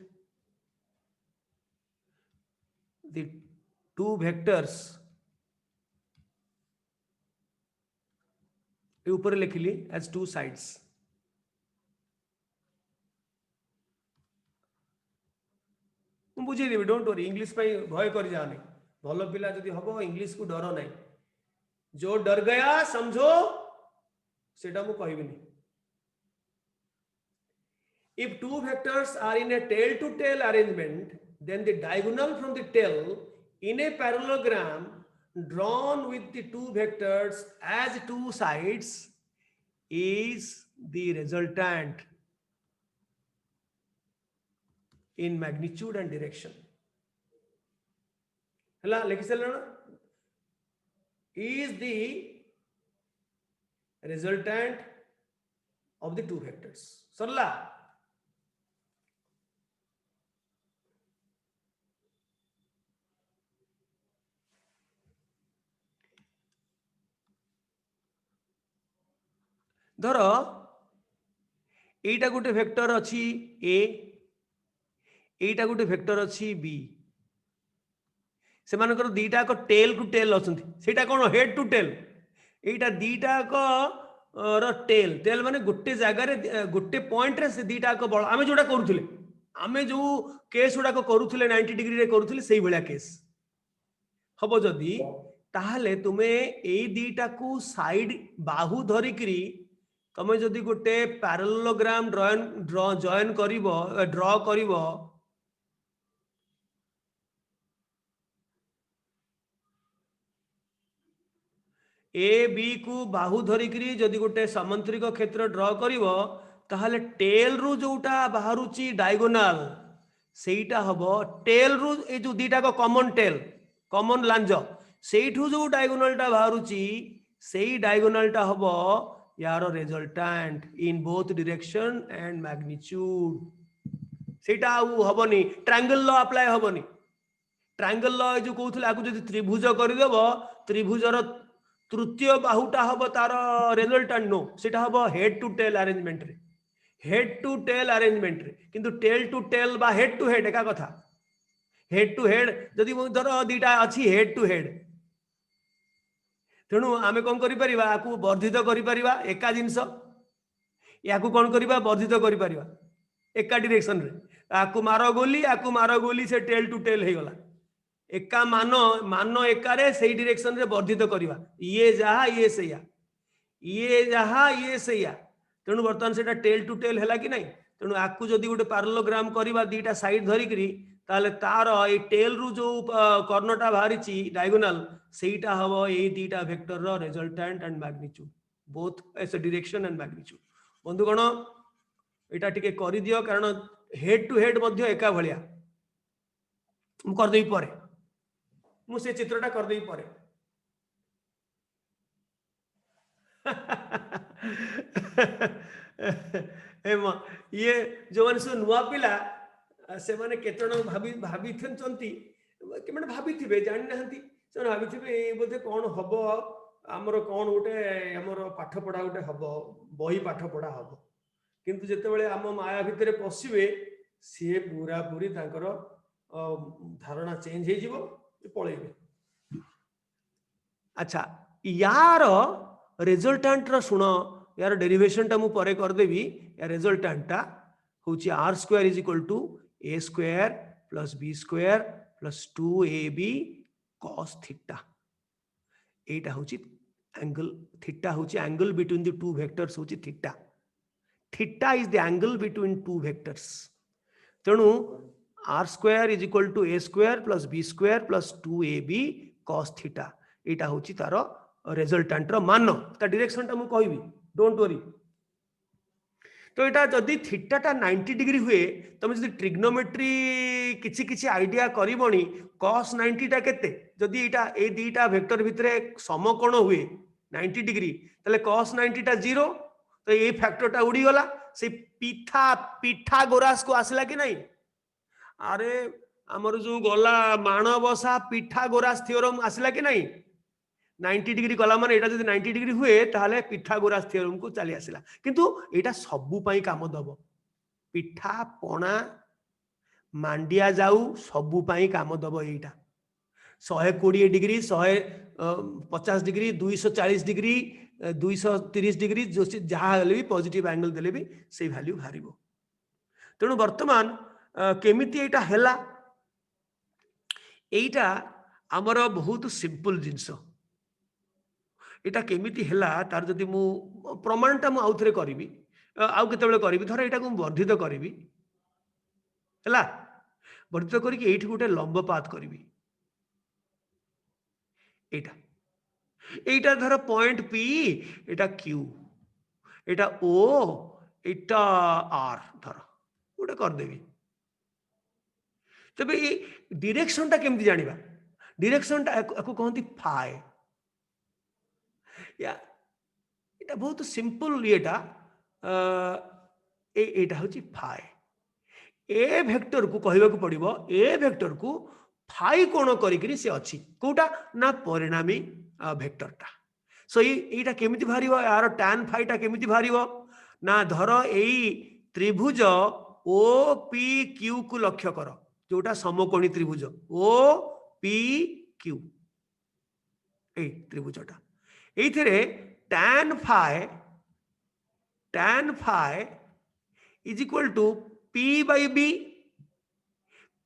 the two vectors ऊपर लिखिली as two sides. बुझेदेवी don't worry English भय कर जाने भल पिला जदि हम इंग्लिश को डर ना जो डर गया समझो सेटा मु कहबिनी. If two vectors are in a tail to tail arrangement, then the diagonal from the tail in a parallelogram drawn with the two vectors as two sides is the resultant in magnitude and direction. Hela lekhi salana is the resultant of the two vectors. Sarla धर एटा गोटे vector अच्छी ए, एटा गोटे vector अच्छी B, से मानकर दीटा को tell to tell अच्छी सेटा कौन हेड टू टेल, एटा दीटा को टेल टेल माने गोटे जगह गोटे पॉइंट रे से दीटा को बल आमे जोटा करूथिले आमे जो केस गुडा को करूथिले 90 डिग्री रे करूथिले सेही भलिया केस हबो जदी ताहले तुमे एई दीटा को साइड बाहु धरिकरी तमे जदि गोटे पैरेललोग्राम जॉइन करिवो ड्रॉ करिवो ए बी को बाहु धरिकरी जदि गोटे समांतरिक क्षेत्र ड्रॉ करिवो ताहले टेल रु जोटा बाहरुची डायगोनल सेटा हबो टेल रु ए जो दीटा को कॉमन टेल कॉमन लांज सेठू जो डायगोनल टा बाहरुची सेही डायगोनल टा हबो यार resultant in both direction and magnitude सेटा हबनी ट्रायंगल लॉ अप्लाई हबनी. ट्रायंगल लॉ जो कहउथले आकु जदि त्रिभुज करि देबो त्रिभुजर तृतीय बाहुटा हबो तार रिजल्टेंट नो सेटा हबो हेड टू टेल अरेंजमेंट रे हेड टू टेल अरेंजमेंट रे किंतु टेल टू टेल बा हेड टू हेड एका कथा हेड टू हेड जदि धर दीटा अछि हेड टू हेड तेणु आमे कौन करि परिबा आकु वर्धित करि परिबा एका जिंस याकु कौन करिबा वर्धित करि परिबा एका डायरेक्शन रे आकु मारो गोली से टेल टू टेल हे गला एका मान एका रे सेही डायरेक्शन रे वर्धित करिबा ये जहा ये सैया ये जहा ये सैया तेणु वर्तमान सेटा टेल टू टेल हैला कि नहीं तेणु आकु जदि गोटे पैरेललोग्राम करिबा दीटा साइड धरिकरी ताले तार ए टेल रु जो कर्णटा बाहरिची डायगोनल सेटा हबो ए दीटा वेक्टर रो resultant and magnitude both as a direction and magnitude. बंधुगण एटा टिके करि दियो कारण हेड टू हेड मध्ये एका भलिया मु कर देई परे मु से चित्रटा कर देई परे एमा ये जो माने सो नुवा पिला से माने केतण भाभी थंती कि माने भाभी थिबे जानि नहंती से भाभी थिबे बोधे कोन हबो हमरो कोन गोटे हमरो पाठ पढा गोटे हबो बही पाठ पढा हबो किंतु जेते बेले हम माया भितरे पसिबे से पूरा पूरी तांकर धारणा चेंज हे जिवो पळेबे. अच्छा यार रिजल्टेंट रो सुनो यार डेरिवेशन टा मु परे कर देबी या रिजल्टेंट टा होची R square is equal to a square plus b square plus 2ab cos theta. एटा होची एंगल, थीटा होची angle between the two vectors होची theta. Theta is the angle between two vectors. तेणु R square is equal to a square plus b square plus 2ab cos theta. एटा होची तार resultant रो मान। ता डायरेक्शन टा मु कहबी, डोंट वरी। तो एटा जदि थीटा टा 90 डिग्री हुए तुम जदि ट्रिग्नोमेट्री किछि किछि आइडिया करिबोनी cos 90 टा केते, जदि एटा ए दीटा वेक्टर भितरे समकोण हुए 90 डिग्री तले cos 90 टा 0, तो ए फैक्टर टा उड़ी गला, से पिथागोरास को आसला कि नहीं? अरे हमर जो गला माणबसा पिथागोरास थ्योरम आसला कि नहीं? 90 डिग्री कला माने एटा जदि 90 डिग्री हुए ताहले पिथागोरास थ्योरम को चली आसिला। किंतु एटा सबु पई काम दबो, पिठा पणा मांडिया जाऊ सबु पई काम दबो। एटा 120 डिग्री 150 डिग्री 240 डिग्री 230 डिग्री जो जहाँ हेले भी पॉजिटिव एंगल देले भी से वैल्यू बाहरिबो। तेणु वर्तमान केमिति एटा हेला, एटा हमर बहुत सिंपल जिंस। एटा केमिति हेला तार जदि मु प्रमाणटा मु आउथरे करिवि, आउ केतेबेले करिवि, धर एटा को वर्धित करिवि हेला, वर्धित करिके एठी गोटे लंब पाथ करिवि। एटा एटा धर point P, Etah Q, Etah O, Etah are धर गोटे कर देबी। तबे ये डायरेक्शन टा केमिति जानिबा? डायरेक्शन टा एको कहंती फाई। या एटा बहुत सिंपल। एटा एटा होची फाई। ए वेक्टर को कहबा को पड़िबो, ए वेक्टर को फाई कोण करिकरी से अछि कोटा ना परिणामी वेक्टरटा। सो एटा केमिति भारिबो, यार tan फाई टा केमिति भारिबो ना, धर एई त्रिभुज ओ पी क्यू को लक्ष्य कर, जोटा समकोणी त्रिभुज ओ पी क्यू, ए त्रिभुजटा एथिरे tan phi is equal to p by b,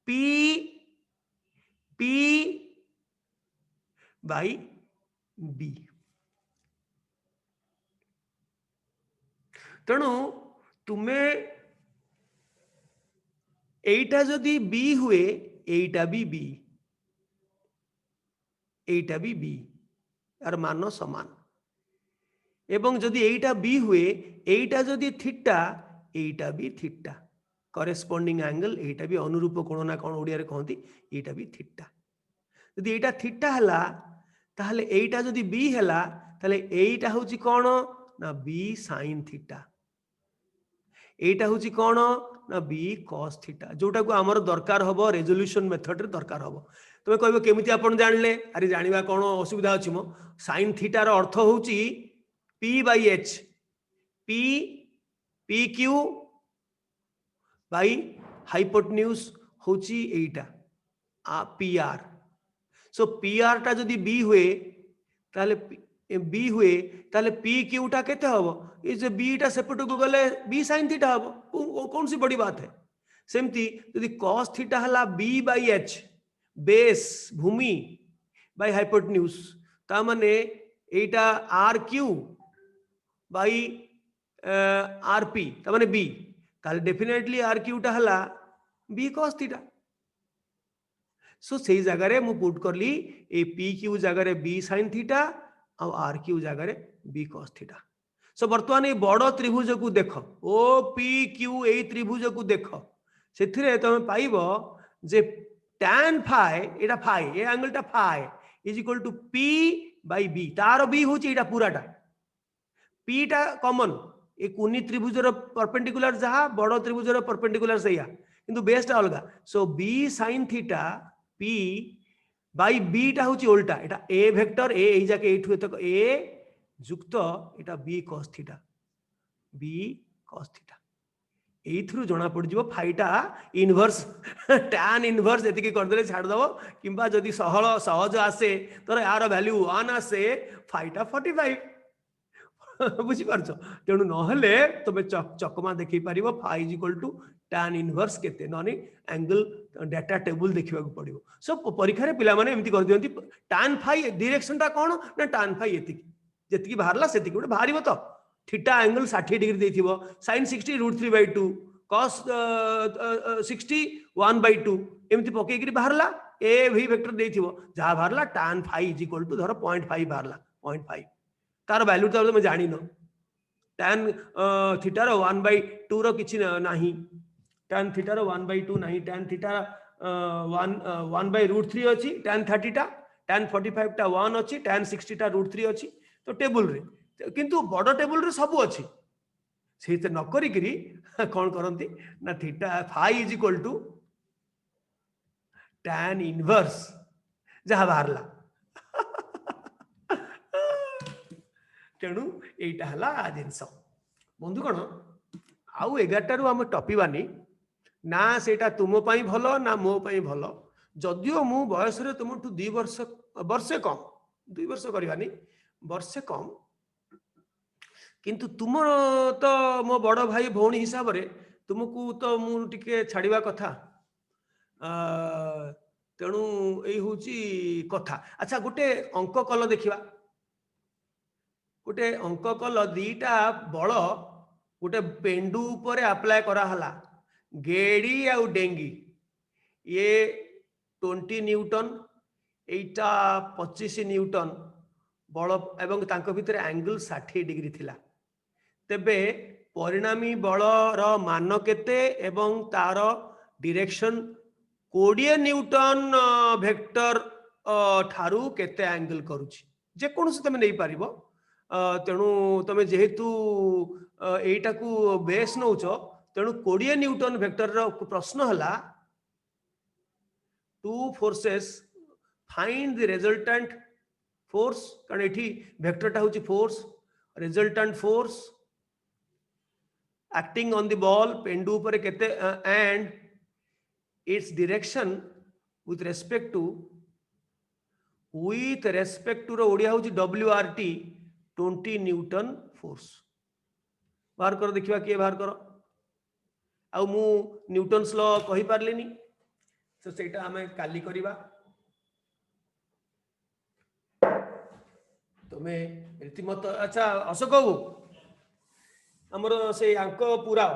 p by b। तेणु तुम्हें एटा जदि b हुए एटा भी b, एटा भी b, यार मान समान। एवं जदि एटा b हुए एटा जदि थीटा एटा भी थीटा, करेस्पोंडिंग एंगल एटा भी अनुरूप कोण ना कोण ओडिया रे कहंती, एटा भी थीटा। जदि एटा थीटा हला ताहले एटा जदि b हला ताहले एटा होची कोण ना b sin थीटा, एटा होची कोण ना b cos थीटा, जोटा को हमर दरकार हबो रेजोल्यूशन मेथड रे दरकार हबो। तमे कहबो केमिति आपण जानले? अरे जानिबा कोण असुविधा अछि मो? sin थीटा रो अर्थ होची p by h, p q by hypotenuse होची एटा pr। सो pr टा जदि b हुए ताले b हुए ताले pq टा केते हबो? ए जे b टा सेपट को गले b sin थीटा हबो, कौन सी बड़ी बात है? सेमती यदि cos थीटा हला b बाई h, बेस भूमि बाई हाइपोटेन्यूज, ता माने एटा rq बाई rp ता माने b, ताले डेफिनेटली rq टा हला b cos थीटा। सो सेही जगह रे मु पुट करली ए pq जगह रे b sin थीटा और rq जगह रे b cos थीटा। सो वर्तमान ए बड़ त्रिभुज को देख, ओ पी क्यू ए त्रिभुज को देख, सेथिरे तुम पाइबो जे tan फाई, एटा फाई, ए एंगलटा phi is equal to p by b, तार b होची एटा पूराटा, p टा कॉमन, ए कुनी त्रिभुजर परपेंडिकुलर जहा बड़ त्रिभुजर परपेंडिकुलर सैया, किंतु बेसटा अलगा। सो b sin theta p by b टा होची उल्टा, एटा a वेक्टर, a एही जाके एठु एतक a जुक्त एटा b cos theta, b cos theta. एथरु जना पड़ जिवो फाइटा इनवर्स tan इनवर्स एतिकी कर देले छाड़ दबो, किंबा जदी सहज आसे तर यार वैल्यू 1 आसे फाइटा 45 बुझी पारछ तेणु नहले तमे चकमा देखि पारिबो phi is equal to tan inverse केते ननी एंगल डाटा टेबल देखिबा को पड़िबो सब परीक्षा रे पिला माने एमति कर दियंती tan फाइ डायरेक्शन टा कोन ना tan फाइ एति जेति की बाहरला सेति गोटे बाहरिबो तो थीटा एंगल 60 डिग्री देथिबो sin 60 √3/2 cos 60 1/2 एमति पके गिरी बाहरला ए भी वेक्टर देथिबो जहा बाहरला tan phi is equal to धर 0.5 बाहरला 0.5 तार वैल्यू तो तुम जानी न tan थीटार 1/2 रो किछि नाही tan थीटार 1/2 नाही tan थीटा 1/√3 अछि tan 30 टा tan 45 टा 1 अछि tan 60 टा √3 अछि तो टेबल रे किंतु बड़ टेबल रे सब अछि सेते न करी गिरी कोन करंती ना theta phi is equal to tan inverse जहा बाहरला तेणु यहीटा हला जिनस बंधुगण आउ 11 रु आम टपिबानी ना सेटा तुम पाई भलो ना मो पाई भलो जदियो मु बयस रे तुमठु 2 वर्ष वर्षे कम 2 वर्ष करबानी वर्षे कम किंतु तुम तो मो बड़ भाई भौणी हिसाब रे तुमको तो मु टिके छाड़िबा कथा तेणु एई होची कथा अच्छा गोटे अंक कल देखिबा गोटे अंक कल दीटा बल गोटे पेंडु ऊपर अप्लाई करा हला गेड़ी आउ डेंगी ये 20 न्यूटन एटा 25 न्यूटन बल एवं तांको भितर एंगल 60 डिग्री थिला तेबे परिणामी बल रो मान केते एवं तार डायरेक्शन 20 न्यूटन वेक्टर ठारू केते एंगल करूची जे कोनसे तमे नै पारिबो तेणु तुम जेहेतु एटा को बेस नौच तेणु 20 न्यूटन वेक्टर रो प्रश्न हला two forces find the resultant force कारण एठी वेक्टर टा होची force resultant force acting on the ball पेंडु ऊपर केते and its direction with respect to रो ओडिया होची WRT 20 न्यूटन फोर्स बाहर कर देखिबा किए बाहर कर आ मु न्यूटन्स लॉ कहि पारलिनी तो सेटा हमें काली करिबा तमे रीतिमत अच्छा अशोक बाबू हमर से अंक पूरा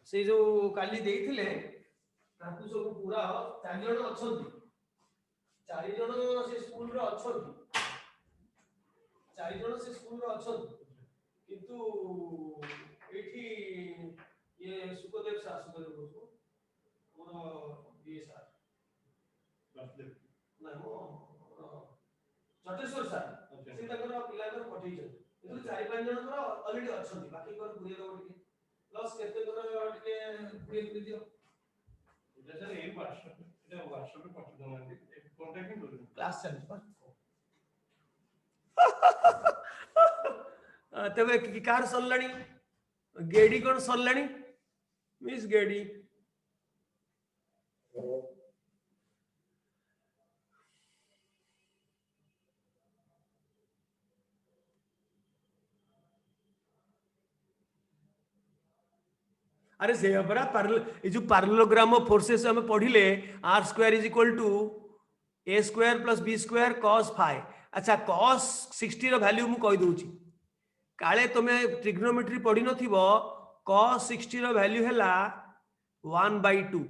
से जो काली देइथिले ताकू सब पूरा 4 जण अछंती 4 जण से स्कूल रे अछंती 4 जण से स्कूल रे अछंती किंतु एठी ये सुखदेव को मोर ये सार ना मो चटेश्वर सार से तकर पिला कर पठै छ एतु 4-5 जण कर ऑलरेडी अछंती बाकी कर पुरे दो टिके प्लस केते कर टिके पुरे दियो जैसे ए वर्ष एटा वर्ष में पठ दो कांटेक्टिंग करू क्लास चल पर तबे की कार सरलाणी गेडी कोन सरलाणी मिस गेडी अरे से बरा पैरेलल जो पैरेललोग्राम ऑफ फोर्सेस हम पढ़िले r² is equal to a² plus b² cos phi अच्छा cos 60 रो वैल्यू मु कहि दोची काले तुमे ट्रिग्नोमेट्री पढ़ी नथिबो cos 60 रो वैल्यू हैला 1/2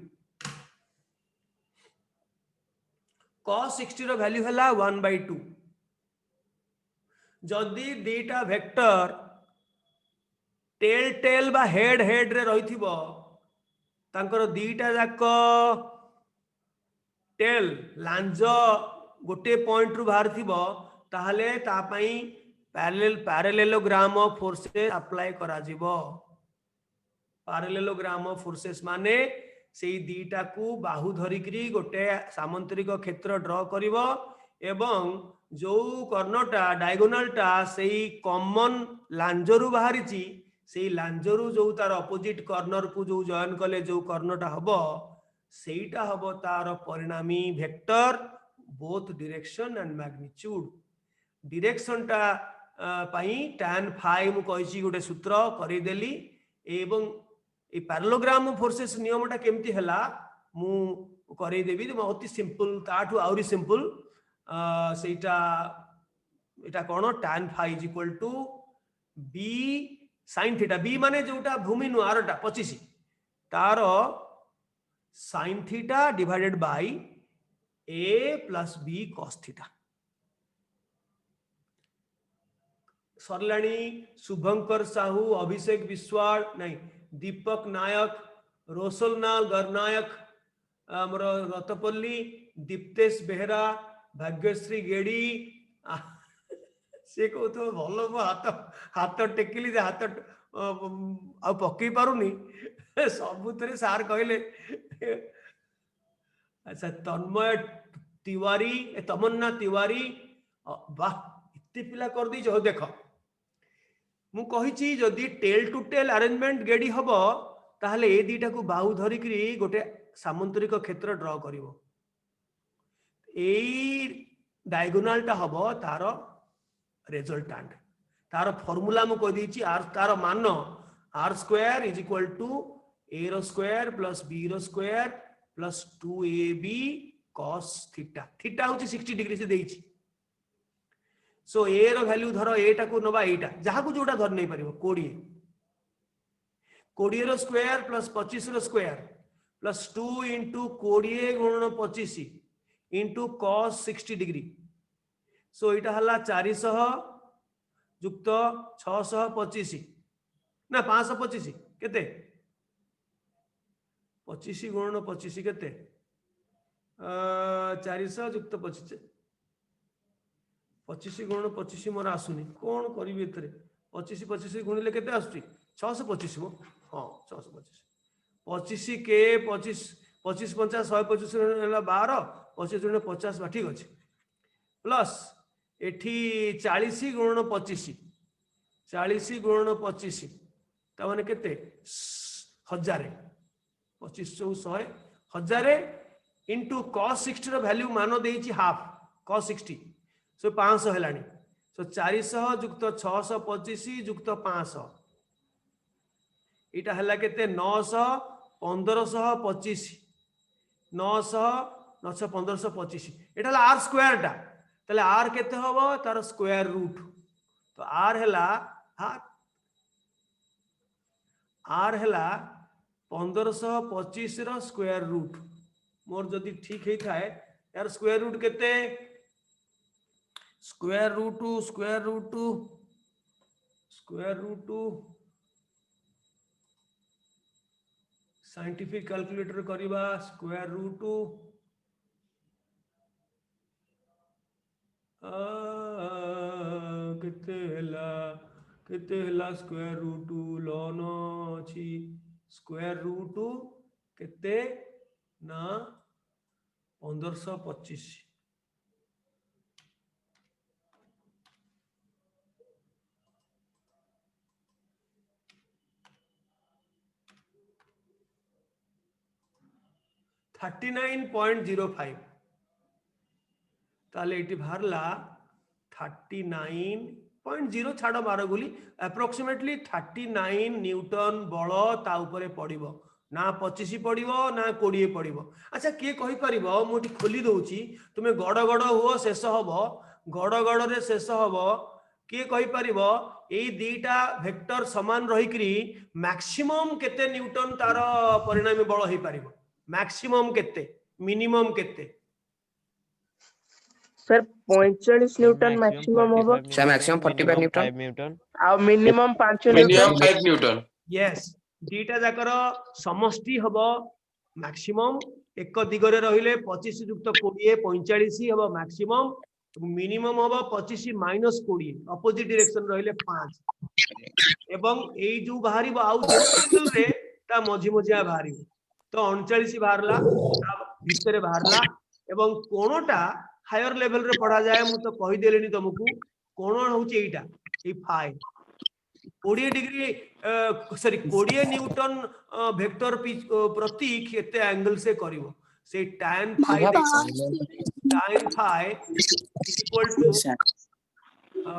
cos 60 रो वैल्यू हैला 1/2 जदी दीटा वेक्टर टेल टेल बा हेड हेड रे रहिथिबो तांकर दीटा जाक टेल लांज गोटे पॉइंट रु बाहर थिबो ताहले ता पई पैरेललोग्राम ऑफ फोर्सेस अप्लाई करा जिवो पैरेललोग्राम ऑफ फोर्सेस माने सेई दीटा को बाहु धरिकरी गोटे सामंतरिक क्षेत्र ड्रॉ करिवो एवं जो कर्णटा डायगोनलटा सेई कॉमन लांजरु बाहरिची सेई लांजरु जो तार अपोजिट कॉर्नर को जो जॉइन कले जो कर्णटा हबो सेईटा हबो तार परिणामी vector both direction and magnitude direction टा पाई tan phi मु कहिछि गोटे सूत्र करि देली एवं ए पैरेललोग्राम फोर्सेस नियमटा केमती हला मु करि देबी अति सिंपल ताठू आउरी सिंपल सेटा एटा कोन tan phi is equal to b sin theta b माने जोटा भूमि नु आरटा 25 तारो sin theta divided by a plus b cos theta सरलाणी शुभंकर साहू अभिषेक विश्वाल नहीं दीपक नायक रोशलनाल गरनायक आमर रतपल्ली दीप्तेश बेहरा भाग्यश्री गेड़ी से कौ तो भल हाथ हाथ टेकिली हाथ आ पकई पारुनी सबुतरे सार कहले अच्छा तन्मय तिवारी तमन्ना तिवारी वाह इतने पिला कर दी जो देख मु कहिछि जदि टेल टू टेल अरेंजमेंट गेडी हबो ताहले ए दीटा को बाहु धरी करी गोटे सामंतरिक क्षेत्र ड्रा करिवो एई डायगोनल टा हबो तार रिजल्टेंट तार फार्मूला मु कह देछि आर तार मान r square is equal to a रो स्क्वायर प्लस b रो square plus 2ab cos theta theta होछि 60 डिग्री से देछि सो ए रो वैल्यू धरो एटा को नबा एटा जहा को जोटा धर नहीं परिबो 20 रो स्क्वायर प्लस 25 रो स्क्वायर प्लस 2 इंटू 20 गुणन 25 इंटू cos 60 डिग्री सो एटा हला 400 युक्त 625 ना 525 केते 25 गुणन 25 केते 400 युक्त 25 25 गुण 25 मोर आसुनी कौन करी 25 25 गुणिले केते आसुची 625 मो हां 625 25 के 25 25 50 125 होला 12 25 गुण 50 बा ठीक अछि प्लस एठी 40 गुण 25 40 गुण 25 ता माने केते 1000 25 100 1000 इनटू cos 60 रो वैल्यू मानो देछि हाफ cos 60 सो 500 हेलानी सो 400 युक्त 625 युक्त 500 इटा हला केते 900 1525 900 900 1525 एटा हला r स्क्वायर टा तले r केते होबो तार स्क्वायर रूट तो r हला r हला 1525 रो स्क्वायर रूट मोर जदी ठीक हे थाए यार स्क्वायर रूट केते स्क्वायर रूट साइंटिफिक कैलकुलेटर करिबा स्क्वायर रूट केते हला स्क्वायर रूट लॉन अछि स्क्वायर रूट केते ना 1525 39.05 ताले इटी भारला 39.0 छाड़ मार गुली अप्रोक्सीमेटली 39 न्यूटन बल ता उपरे पड़िबो ना 25 पड़िबो ना 20 पड़िबो अच्छा के कहि परिबो मोटी खोली दोउची तुमे गड़ गड़ हुओ शेष हबो गड़ गड़ रे शेष हबो के कहि परिबो एई दीटा वेक्टर समान रही करी मैक्सिमम केते न्यूटन तार परिणामी बल होई परिबो मैक्सिमम केते मिनिमम केते सर 45 न्यूटन मैक्सिमम होबो सर मैक्सिमम 45 न्यूटन आ मिनिमम 5 मिनिमम 5 न्यूटन यस दीटा जाकर समष्टि हबो मैक्सिमम एक दिगरे रहिले 25 युक्त 20 45 हबो मैक्सिमम मिनिमम हबो 25 माइनस 20 अपोजिट डायरेक्शन रहिले 5 एवं एई जो बाहरिबो आउ जो रे ता मझी मझिया बाहरिबो तो 39 बाहरला भितरे बाहरला एवं कोणटा हायर लेवल रे पढ़ा जाए मु तो कहि देलेनी तुमको कोण होची एटा ए phi 20 degree sorry 20 newton vector प्रति केते एंगल से करिवो से tan phi equal to b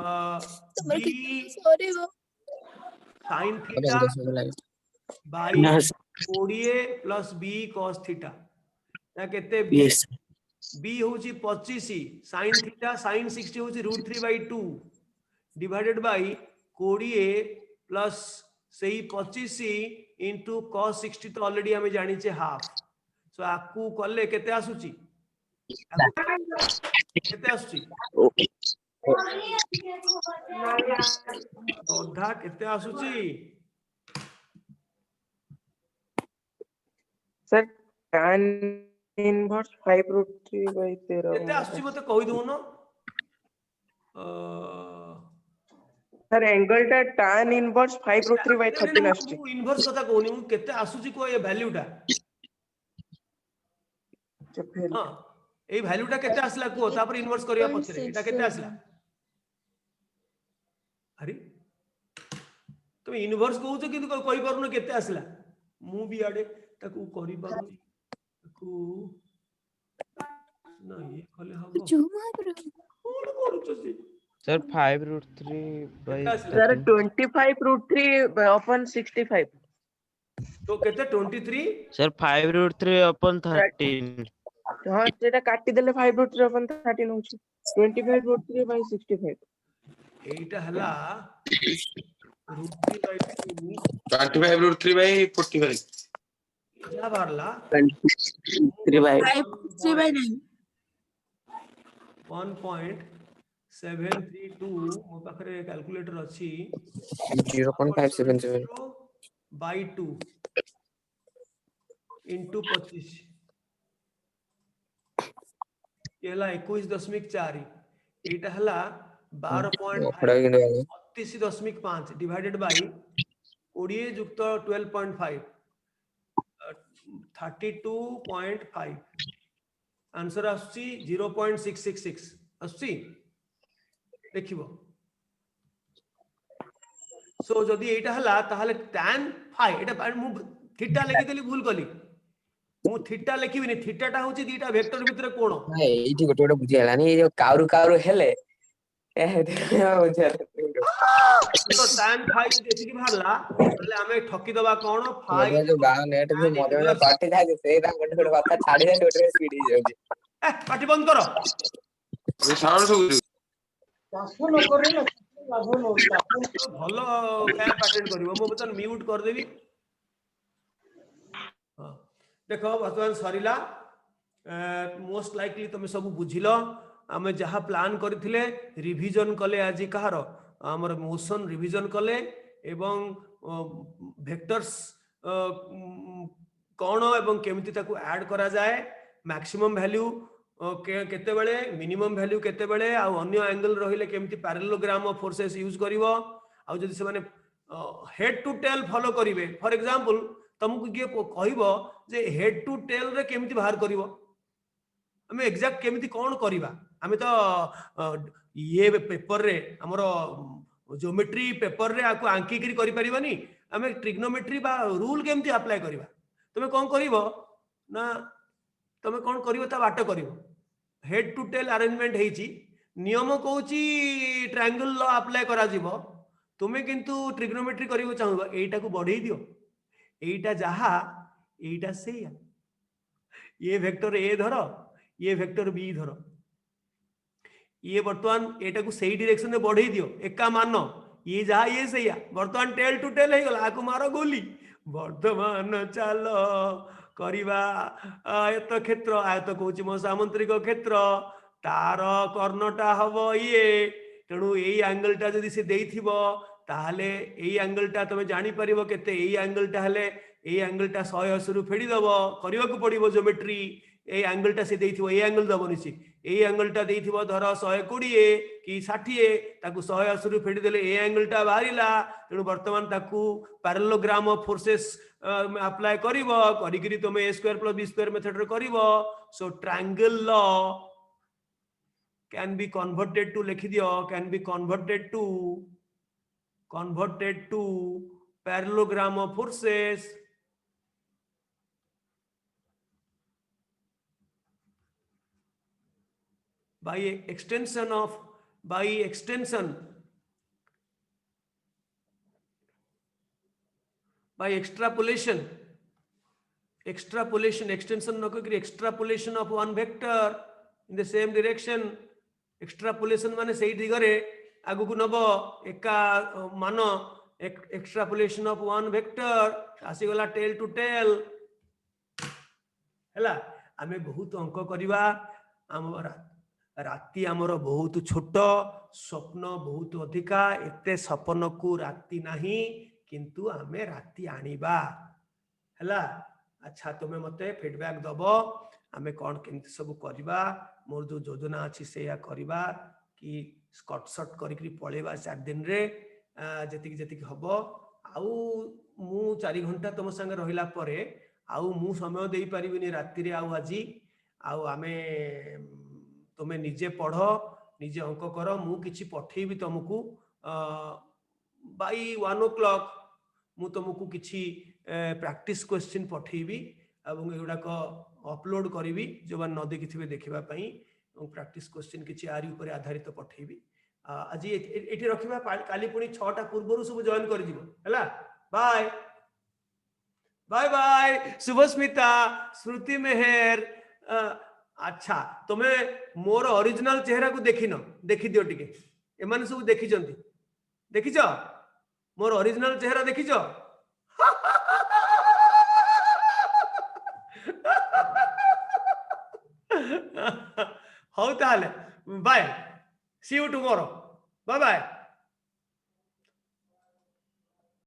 sin theta by 20 plus b cos theta या केते बी होची 25 sin थीटा sin 60 होची √3/2 डिवाइडेड बाई 20 प्लस सेही 25 इंटू cos 60 तो ऑलरेडी हमें जानी छे हाफ सो आकू कले केते आसुची केते आसुची अधा केते आसुची सर tan inverse 5√3/13 केते आसुची मते कहि दोनो सर एंगल टा tan inverse 5√3/13 आछी मु इनवर्स कथा कहूनी मु केते आसुची को ये वैल्यूटा हां ए वैल्यूटा केते आसला को तापर इनवर्स करिया पछरे एटा केते आसला अरे तुम इनवर्स कहू छ किंतु कहि पारुनो केते आसला मु भी आडे ताकू करि पारुनी ताकू ना ये कले हबो कोड करू छ से सर 5√3/13 सर 25√3/65 तो केते 23 सर 5√3/13 हां सेटा काटी देले 5√3/13 होची 25√3/65 एटा हला √3/2 25√3/45 क्या बारला 3/5/9 1.732 मो पाखरे कैलकुलेटर अछि 0.577 बाय 2 इंटू 25 एला 21.4 एटा हला 12.5 डिवाइडेड बाय 20 युक्त 12.5 32.5 आंसर आसुची 0.666 आसुची देखिबो सो जदी एटा हला ताहले tan phi एटा मु थीटा लिखि देली भूल कली मु थीटा लिखिबिनी थीटाटा होची दीटा वेक्टर भितरे कोण एठी गोटे गोटे बुझी हलानी ए जो काउरु हेले ए बुझा तो tan phi जदी की भारला ताले हमें ठकी दबा कोण phi जो गांव नेट जो मजे में काटी था से ता गोटे गोटे बात छाडी दे गोटे स्पीड ही जाउची पाटी बंद करो ए साउंड सब भलो क्या पैटर्न करिवो मो बतन म्यूट कर देबी हां देखो वर्तमान सरिला मोस्ट लाइकली तुम सब बुझिलो आमे जहा प्लान करथिले रिवीजन कले आज कहार हमर मोशन रिवीजन कले एवं वेक्टर्स कोन एवं केमिति ताकू ऐड करा जाए मैक्सिमम वैल्यू केते बेले मिनिमम वैल्यू केते बेले आ अन्य एंगल रहिले केमिति पैरेललोग्राम ऑफ फोर्सेस यूज करिवो आ जदि से माने हेड टू टेल फॉलो करिवे फॉर एग्जांपल तुमको किए कहइबो जे हेड टू टेल रे केमिति बाहर करिवो हमें एग्जैक्ट केमिति कोन करिवा हमें तो ये पेपर रे हमरो ज्योमेट्री पेपर रे आको आंकी करी करि परिबानी हमें ट्रिग्नोमेट्री बा रूल केमिति अप्लाई करिवा तुमे कोन करिवो ना तुमे कोन करिवो ता बाटो करिवो हेड टू टेल अरेंजमेंट हेची नियम कहूची ट्रायंगल लॉ अप्लाई करा जीवो तुमे किंतु ट्रिग्नोमेट्री करिवो चाहबो एटा को बढ़ई दियो एटा जहा एटा सेया ये वेक्टर ए धरो ये वेक्टर बी धरो ये वर्तमान एटा को सही डायरेक्शन में बढ़ई दियो एका मान ये जहा ये सेया वर्तमान टेल टू टेल हे गला आको मारो गोली वर्तमान चलो करिवा आयत क्षेत्र आयत कहूची मो सामंत्रिक क्षेत्र तार कर्णटा हबो ये तेणु एई एंगलटा जदी से देइथिबो ताहले एई एंगलटा तमे जानि परिबो केते एई एंगलटा हले एई एंगलटा 180 रु फेडी दबो करिवा को पड़िबो ज्योमेट्री एई एंगलटा से देइथिबो एई एंगल दबो निसी एई एंगलटा देइथिबो धर 120 कि 60 ताकू 180 रु फेडी देले एई एंगलटा बाहरिला तेणु वर्तमान ताकू पैरेललोग्राम ऑफ फोर्सेस अप्लाई करिवो करिकरी तमे a square plus b square method रे करिवो so triangle law can be converted to लिखि दियो can be converted to parallelogram of forces by extension of by extension, by extrapolation, extension no kori extrapolation of one vector in the same direction. Extrapolation माने सेही दिगरे आगु को नबो एका मान extrapolation of one vector आसी गला tail to tail हैला आमे बहुत अंक करिवा हमर राति हमर बहुत छोट स्वप्न बहुत अधिका एते सपन को राति नाही किंतु आमे राति आनिबा हैला। अच्छा तुमे मते फीडबैक दबो आमे कोन केमति सब करिबा मोर जो योजना अछि सेया करिबा कि स्कॉट शॉट करिकरी पळेबा 4 दिन रे जतिक हबो आउ मु 4 घंटा तुम संगे रहिला परे आउ मु समय देई परिबिनी राति रे आउ आजी आउ आमे तुमे निजे पढ़ो निजे अंक करो मु किछि पठेबी तुमको बाय 1 o'clock मु तुमको किछि प्रैक्टिस क्वेश्चन पठेबी एवं एगुडा को अपलोड करी जो न देखिथिबे देखिबा पई प्रैक्टिस क्वेश्चन किछि आरी ऊपर आधारित पठेबी आज एठी रखिबा काली पुनी 6टा पूर्वरु सब जॉइन कर जिवो हैला। बाय बाय बाय शुभस्मिता श्रुति मेहर। अच्छा तुमे मोर ओरिजिनल चेहरा को देखिनो देखि दियो टिके एमाने सब देखिचंती देखिचो मोर ओरिजिनल चेहरा देखिचो how ताले bye see you tomorrow bye bye.